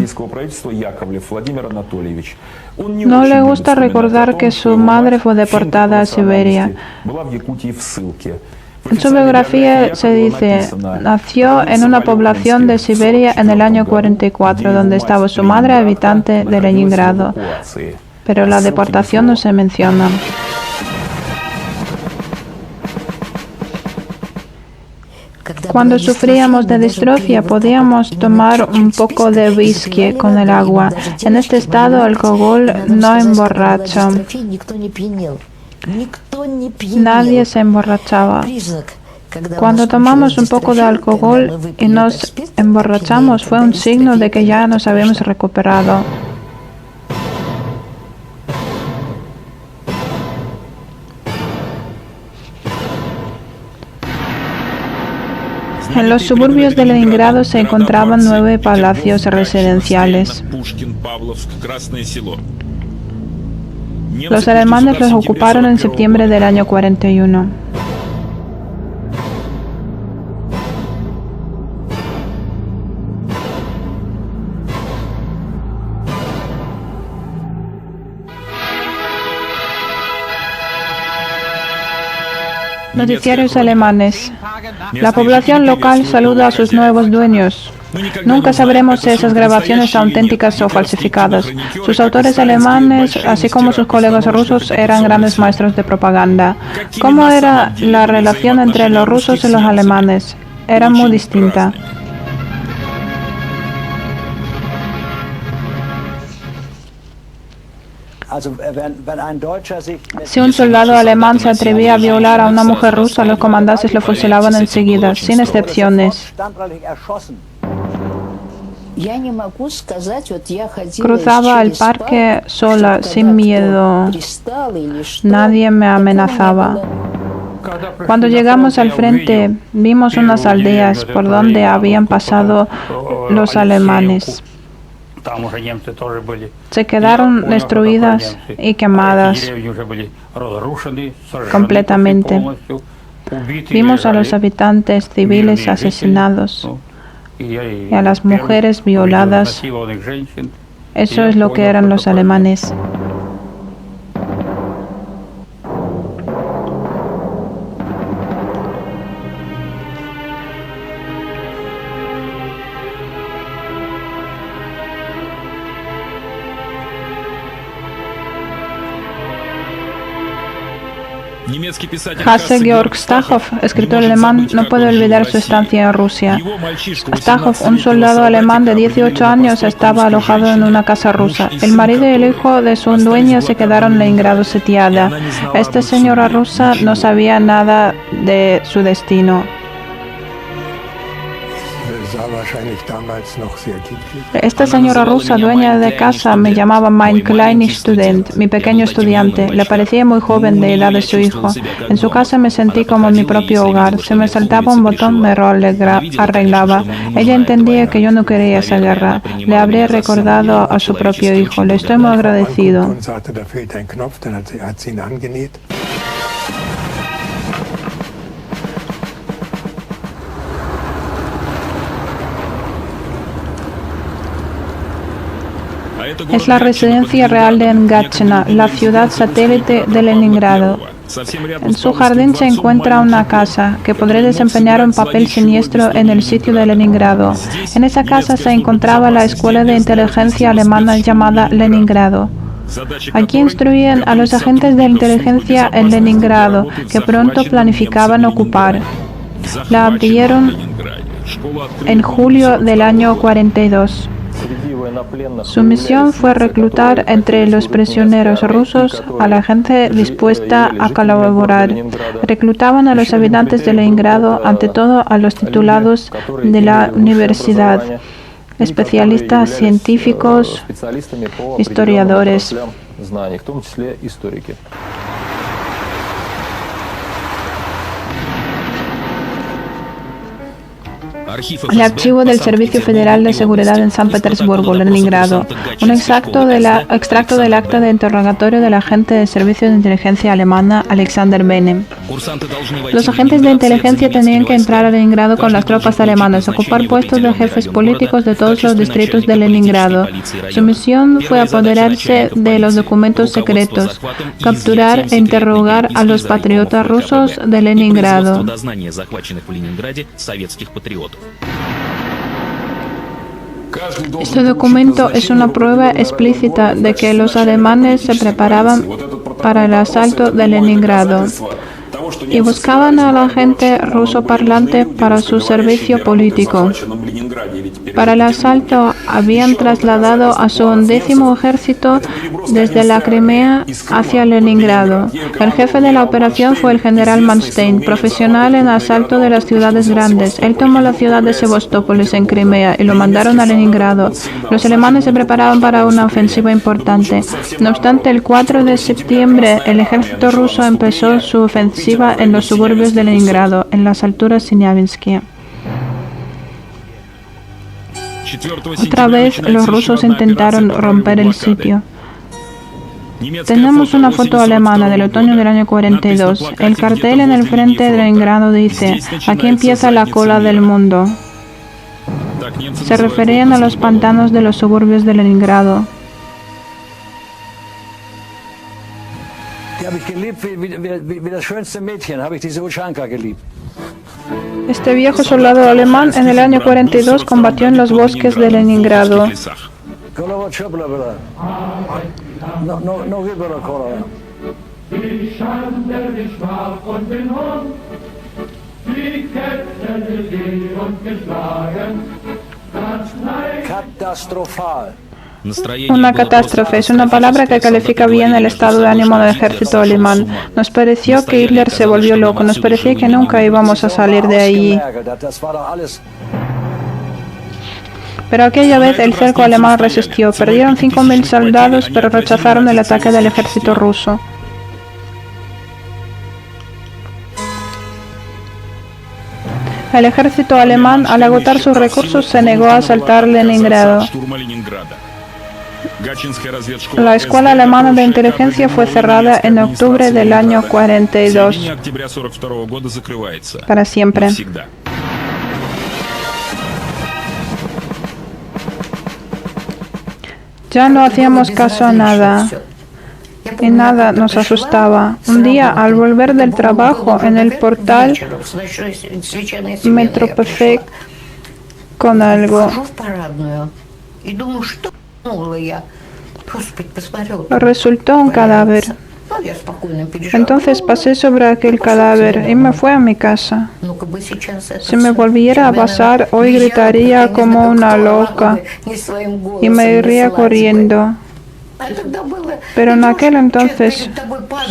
No le gusta recordar que su madre fue deportada a Siberia. En su biografía se dice: nació en una población de Siberia en el año 44, donde estaba su madre, habitante de Leningrado. Pero la deportación no se menciona. Cuando sufríamos de distrofia, podíamos tomar un poco de whisky con el agua. En este estado, el alcohol no emborracha. Nadie se emborrachaba. Cuando tomamos un poco de alcohol y nos emborrachamos, fue un signo de que ya nos habíamos recuperado. En los suburbios de Leningrado se encontraban 9 palacios residenciales. Los alemanes los ocuparon en septiembre del año 41. Noticiarios alemanes. La población local saluda a sus nuevos dueños. Nunca sabremos si esas grabaciones son auténticas o falsificadas. Sus autores alemanes, así como sus colegas rusos, eran grandes maestros de propaganda. ¿Cómo era la relación entre los rusos y los alemanes? Era muy distinta. Si un soldado alemán se atrevía a violar a una mujer rusa, los comandantes lo fusilaban enseguida, sin excepciones. Cruzaba el parque sola, sin miedo. Nadie me amenazaba. Cuando llegamos al frente, vimos unas aldeas por donde habían pasado los alemanes. Se quedaron destruidas y quemadas completamente. Vimos a los habitantes civiles asesinados y a las mujeres violadas. Eso es lo que eran los alemanes. Hasse-Georg Stachov, escritor alemán, no puede olvidar su estancia en Rusia. Stachov, un soldado alemán de 18 años, estaba alojado en una casa rusa. El marido y el hijo de su dueña se quedaron en Leningrado sitiada. Esta señora rusa no sabía nada de su destino. Esta señora rusa, dueña de casa, me llamaba Mein kleiner Student, mi pequeño estudiante. Le parecía muy joven de edad de su hijo. En su casa me sentí como en mi propio hogar. Si me saltaba un botón, me lo arreglaba. Ella entendía que yo no quería esa guerra. Le habría recordado a su propio hijo. Le estoy muy agradecido. Es la residencia real de Gatchina, la ciudad satélite de Leningrado. En su jardín se encuentra una casa que podría desempeñar un papel siniestro en el sitio de Leningrado. En esa casa se encontraba la escuela de inteligencia alemana llamada Leningrado. Aquí instruían a los agentes de inteligencia en Leningrado, que pronto planificaban ocupar. La abrieron en julio del año 42. Su misión fue reclutar entre los prisioneros rusos a la gente dispuesta a colaborar. Reclutaban a los habitantes de Leningrado, ante todo a los titulados de la universidad, especialistas científicos, historiadores. El archivo del Servicio Federal de Seguridad en San Petersburgo, Leningrado. Un extracto del acta de interrogatorio del agente de Servicio de Inteligencia alemana Alexander Bene. Los agentes de inteligencia tenían que entrar a Leningrado con las tropas alemanas, ocupar puestos de jefes políticos de todos los distritos de Leningrado. Su misión fue apoderarse de los documentos secretos, capturar e interrogar a los patriotas rusos de Leningrado. Este documento es una prueba explícita de que los alemanes se preparaban para el asalto de Leningrado. y buscaban a la gente ruso parlante para su servicio político. Para el asalto habían trasladado a su 11º ejército desde la Crimea hacia Leningrado. El jefe de la operación fue el general Manstein, profesional en asalto de las ciudades grandes. Él tomó la ciudad de Sebastópolis en Crimea y lo mandaron a Leningrado. Los alemanes se preparaban para una ofensiva importante. No obstante, el 4 de septiembre el ejército ruso empezó su ofensiva en los suburbios de Leningrado, en las alturas Siniavinsky. Otra vez los rusos intentaron romper el sitio. Tenemos una foto alemana del otoño del año 42. El cartel en el frente de Leningrado dice: "Aquí empieza la cola del mundo". Se referían a los pantanos de los suburbios de Leningrado. Este viejo soldado alemán en el año 42 combatió en los bosques de Leningrado. Una catástrofe es una palabra que califica bien el estado de ánimo del ejército alemán. Nos pareció que Hitler se volvió loco, nos parecía que nunca íbamos a salir de allí. Pero aquella vez el cerco alemán resistió. Perdieron 5.000 soldados, pero rechazaron el ataque del ejército ruso. El ejército alemán, al agotar sus recursos, se negó a asaltar Leningrado. La escuela alemana de inteligencia fue cerrada en octubre del año 42. Para siempre. Ya no hacíamos caso a nada. Y nada nos asustaba. Un día, al volver del trabajo, en el portal me tropecé con algo. Resultó un cadáver. Entonces pasé sobre aquel cadáver y me fui a mi casa. Si me volviera a pasar, hoy gritaría como una loca y me iría corriendo. Pero en aquel entonces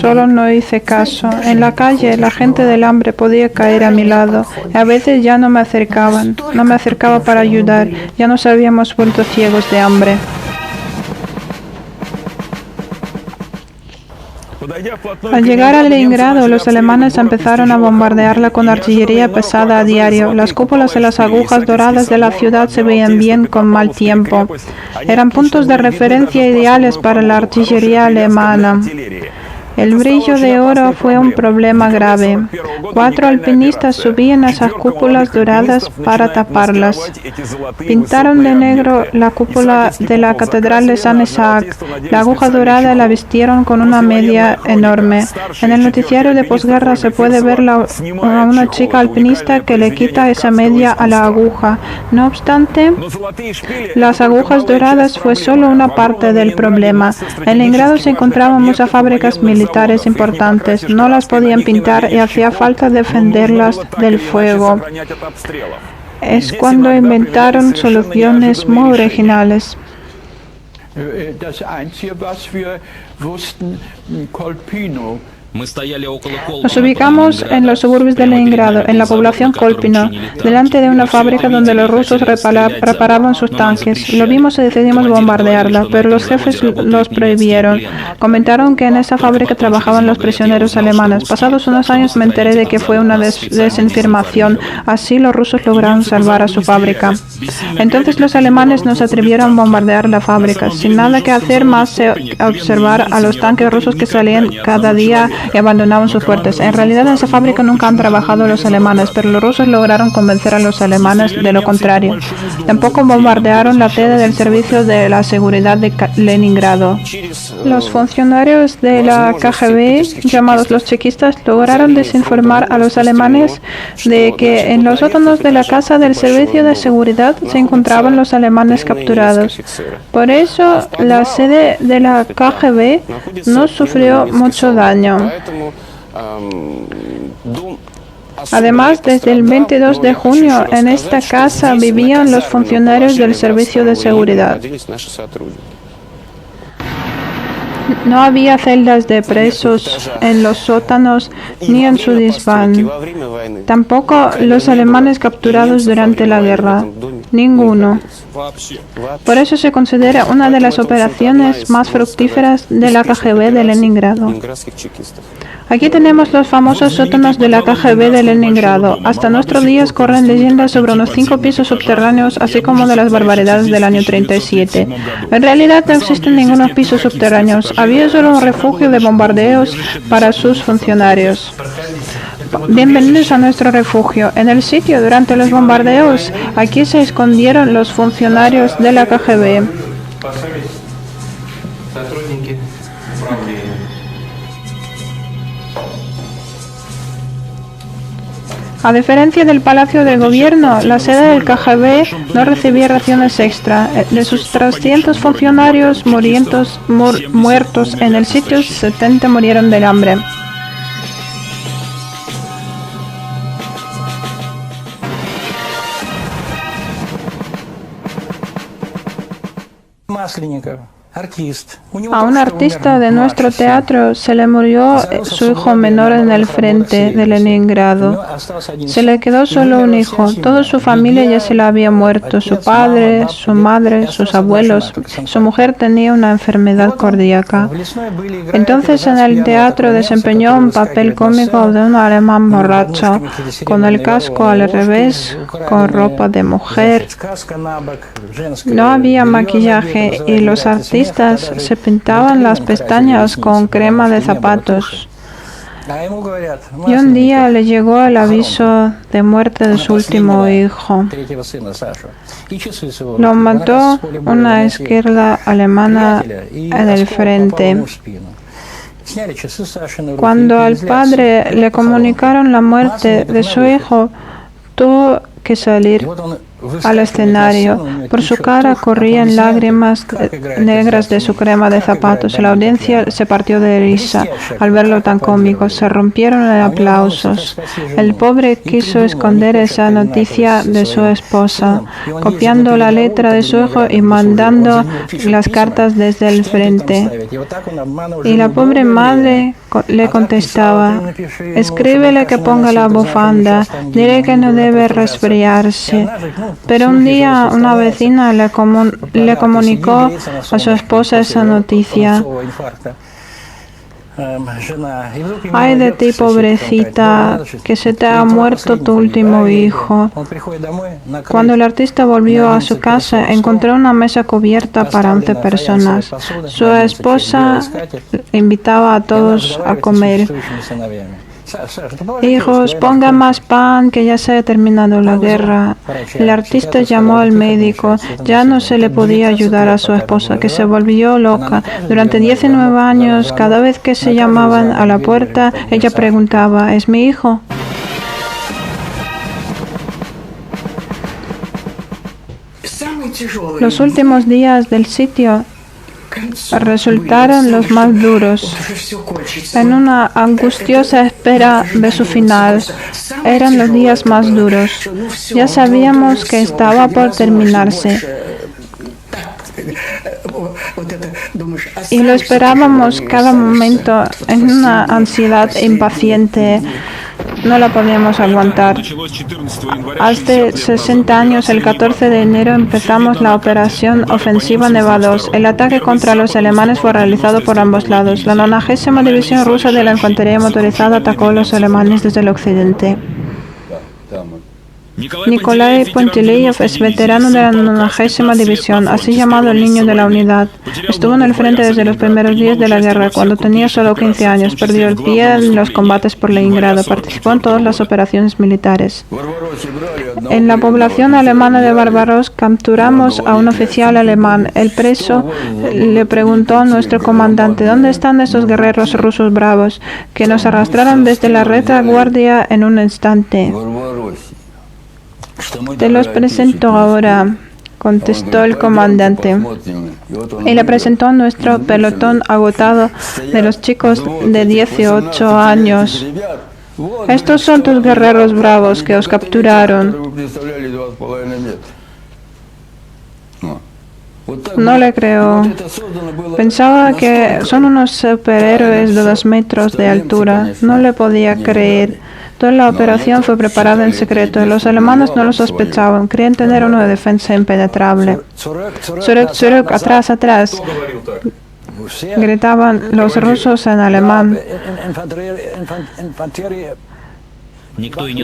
solo no hice caso. En la calle la gente del hambre podía caer a mi lado. A veces ya no me acercaban. No me acercaba para ayudar. Ya nos habíamos vuelto ciegos de hambre. Al llegar a Leningrado, los alemanes empezaron a bombardearla con artillería pesada a diario. Las cúpulas y las agujas doradas de la ciudad se veían bien con mal tiempo. Eran puntos de referencia ideales para la artillería alemana. El brillo de oro fue un problema grave. 4 alpinistas subían a esas cúpulas doradas para taparlas. Pintaron de negro la cúpula de la Catedral de San Isaac. La aguja dorada la vistieron con una media enorme. En el noticiario de posguerra se puede ver a una chica alpinista que le quita esa media a la aguja. No obstante, las agujas doradas fue solo una parte del problema. En Leningrado se encontraban muchas fábricas militares importantes, no las podían pintar y hacía falta defenderlas del fuego. Es cuando inventaron soluciones muy originales. Nos ubicamos en los suburbios de Leningrado, en la población Kolpino, delante de una fábrica donde los rusos reparaban sus tanques. Lo vimos y decidimos bombardearla, pero los jefes los prohibieron. Comentaron que en esa fábrica trabajaban los prisioneros alemanes. Pasados unos años me enteré de que fue una desinformación. Así los rusos lograron salvar a su fábrica. Entonces los alemanes no se atrevieron a bombardear la fábrica, sin nada que hacer más que observar a los tanques rusos que salían cada día y abandonaban sus puertas. En realidad en esa fábrica nunca han trabajado los alemanes, pero los rusos lograron convencer a los alemanes de lo contrario. Tampoco bombardearon la sede del Servicio de la Seguridad de Leningrado. Los funcionarios de la KGB, llamados los chekistas, lograron desinformar a los alemanes de que en los sótanos de la casa del Servicio de Seguridad se encontraban los alemanes capturados. Por eso la sede de la KGB no sufrió mucho daño. Además, desde el 22 de junio en esta casa vivían los funcionarios del Servicio de Seguridad. No había celdas de presos en los sótanos ni en su desván. Tampoco los alemanes capturados durante la guerra. Ninguno. Por eso se considera una de las operaciones más fructíferas de la KGB de Leningrado. Aquí tenemos los famosos sótanos de la KGB de Leningrado. Hasta nuestros días corren leyendas sobre unos 5 pisos subterráneos, así como de las barbaridades del año 37. En realidad no existen ningunos pisos subterráneos. Había solo un refugio de bombardeos para sus funcionarios. Bienvenidos a nuestro refugio. En el sitio, durante los bombardeos, aquí se escondieron los funcionarios de la KGB. A diferencia del Palacio del Gobierno, la sede del KGB no recibía raciones extra. De sus 300 funcionarios muertos en el sitio, 70 murieron del hambre. A un artista de nuestro teatro se le murió su hijo menor en el frente de Leningrado. Se le quedó solo un hijo. Toda su familia ya se le había muerto. Su padre, su madre, sus abuelos. Su mujer tenía una enfermedad cardíaca. Entonces en el teatro desempeñó un papel cómico de un alemán borracho, con el casco al revés, con ropa de mujer. No había maquillaje y los artistas se pintaban las pestañas con crema de zapatos. Y un día le llegó el aviso de muerte de su último hijo. Lo mató una izquierda alemana en el frente. Cuando al padre le comunicaron la muerte de su hijo, tuvo que salir al escenario. Por su cara corrían lágrimas negras de su crema de zapatos. La audiencia se partió de risa al verlo tan cómico. Se rompieron en aplausos. El pobre quiso esconder esa noticia de su esposa, copiando la letra de su hijo y mandando las cartas desde el frente. Y la pobre madre le contestaba: escríbele que ponga la bufanda, dile que no debe resfriarse. Pero un día una vecina le comunicó a su esposa esa noticia. Ay de ti, pobrecita, que se te ha muerto tu último hijo. Cuando el artista volvió a su casa, encontró una mesa cubierta para 11 personas. Su esposa invitaba a todos a comer. Hijos, pongan más pan, que ya se ha terminado la guerra. El artista llamó al médico. Ya no se le podía ayudar a su esposa, que se volvió loca. Durante 19 años, cada vez que se llamaban a la puerta, ella preguntaba: ¿es mi hijo? Los últimos días del sitio resultaron los más duros. En una angustiosa espera de su final, eran los días más duros. Ya sabíamos que estaba por terminarse. Y lo esperábamos cada momento en una ansiedad impaciente. No la podíamos aguantar. Hace 60 años, el 14 de enero, empezamos la operación ofensiva Neva 2. El ataque contra los alemanes fue realizado por ambos lados. La 90ª División Rusa de la Infantería Motorizada atacó a los alemanes desde el occidente. Nikolai Pontiliev es veterano de la 90ª División, así llamado el niño de la unidad. Estuvo en el frente desde los primeros días de la guerra. Cuando tenía solo 15 años, perdió el pie en los combates por Leningrado. Participó en todas las operaciones militares. En la población alemana de Barbaros capturamos a un oficial alemán. El preso le preguntó a nuestro comandante: ¿dónde están esos guerreros rusos bravos que nos arrastraron desde la retaguardia en un instante? Te los presento ahora, contestó el comandante. Y le presentó a nuestro pelotón agotado de los chicos de 18 años. Estos son tus guerreros bravos que os capturaron. No le creo. Pensaba que son unos superhéroes de 2 metros de altura. No le podía creer. Toda la operación fue preparada en secreto y los alemanes no lo sospechaban. Creían tener una defensa impenetrable. Zurück, zurück, atrás, atrás. Gritaban los rusos en alemán.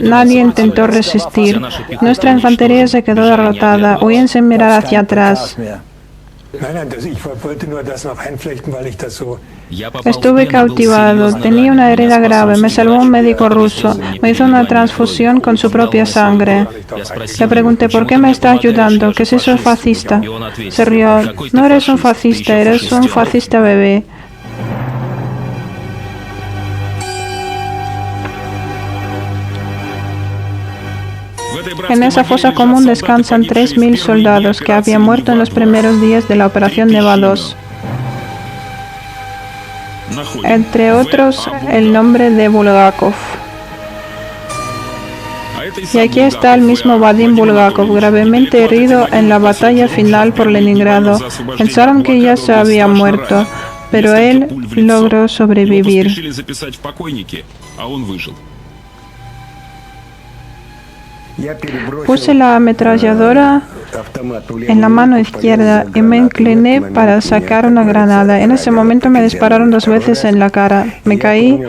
Nadie intentó resistir. Nuestra infantería se quedó derrotada. Huían sin mirar hacia atrás. Estuve cautivado, tenía una herida grave, me salvó un médico ruso, me hizo una transfusión con su propia sangre. Le pregunté, ¿por qué me está ayudando? ¿Que si soy fascista? Se rió, no eres un fascista, eres un fascista bebé. En esa fosa común descansan 3.000 soldados que habían muerto en los primeros días de la Operación Neva 2. Entre otros, el nombre de Bulgakov. Y aquí está el mismo Vadim Bulgakov, gravemente herido en la batalla final por Leningrado. Pensaron que ya se había muerto, pero él logró sobrevivir. Puse la ametralladora en la mano izquierda y me incliné para sacar una granada. En ese momento me dispararon 2 veces en la cara. Me caí.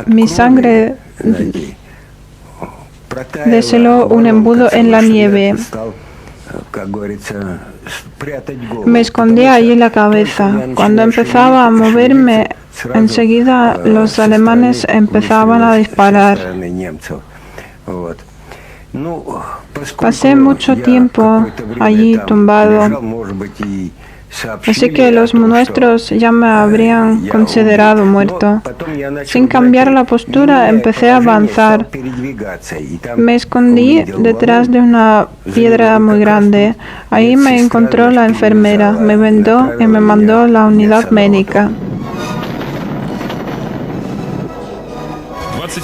Mi sangre desheló un embudo en la nieve. Me escondí allí la cabeza. Cuando empezaba a moverme, enseguida los alemanes empezaban a disparar. Pasé mucho tiempo allí tumbado, así que los nuestros ya me habrían considerado muerto. Sin cambiar la postura, empecé a avanzar. Me escondí detrás de una piedra muy grande. Ahí me encontró la enfermera, me vendó y me mandó a la unidad médica.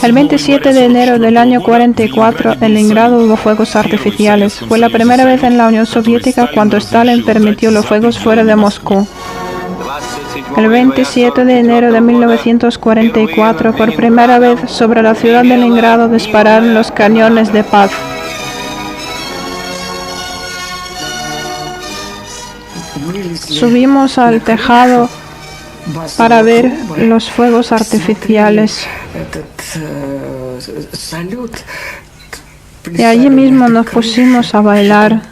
El 27 de enero del año 44, en Leningrado hubo fuegos artificiales. Fue la primera vez en la Unión Soviética cuando Stalin permitió los fuegos fuera de Moscú. El 27 de enero de 1944, por primera vez sobre la ciudad de Leningrado dispararon los cañones de paz. Subimos al tejado para ver los fuegos artificiales. Y allí mismo nos pusimos a bailar.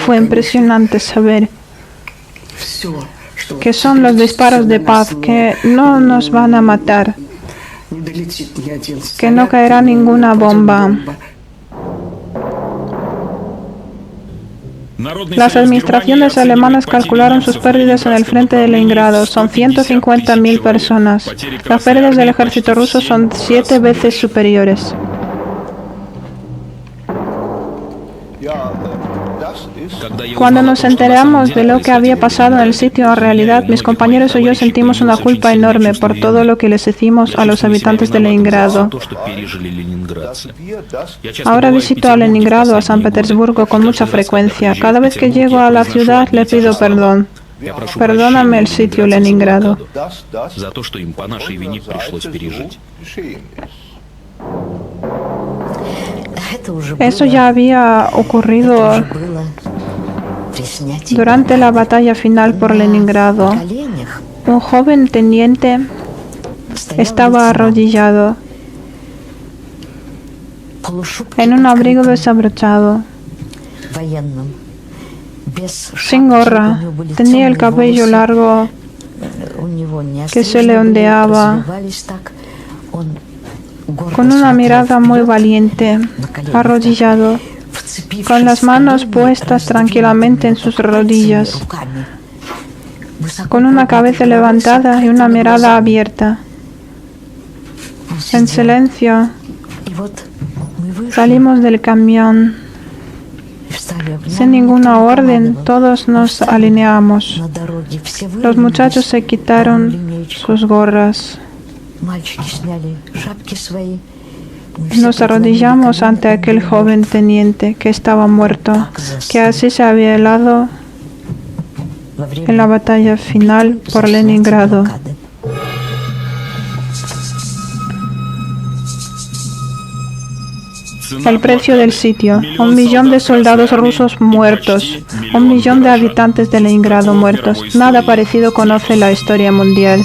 Fue impresionante saber que son los disparos de paz, que no nos van a matar, que no caerá ninguna bomba. Las administraciones alemanas calcularon sus pérdidas en el frente de Leningrado. Son 150.000 personas. Las pérdidas del ejército ruso son 7 veces superiores. Cuando nos enteramos de lo que había pasado en el sitio, en realidad, mis compañeros y yo sentimos una culpa enorme por todo lo que les hicimos a los habitantes de Leningrado. Ahora visito a Leningrado, a San Petersburgo con mucha frecuencia. Cada vez que llego a la ciudad le pido perdón. Perdóname el sitio Leningrado. Eso ya había ocurrido durante la batalla final por Leningrado. Un joven teniente estaba arrodillado en un abrigo desabrochado, sin gorra. Tenía el cabello largo que se le ondeaba, con una mirada muy valiente, arrodillado, con las manos puestas tranquilamente en sus rodillas, con una cabeza levantada y una mirada abierta. En silencio, salimos del camión. Sin ninguna orden, todos nos alineamos. Los muchachos se quitaron sus gorras. Nos arrodillamos ante aquel joven teniente que estaba muerto, que así se había helado en la batalla final por Leningrado. El precio del sitio: 1 millón de soldados rusos muertos, 1 millón de habitantes de Leningrado muertos. Nada parecido conoce la historia mundial.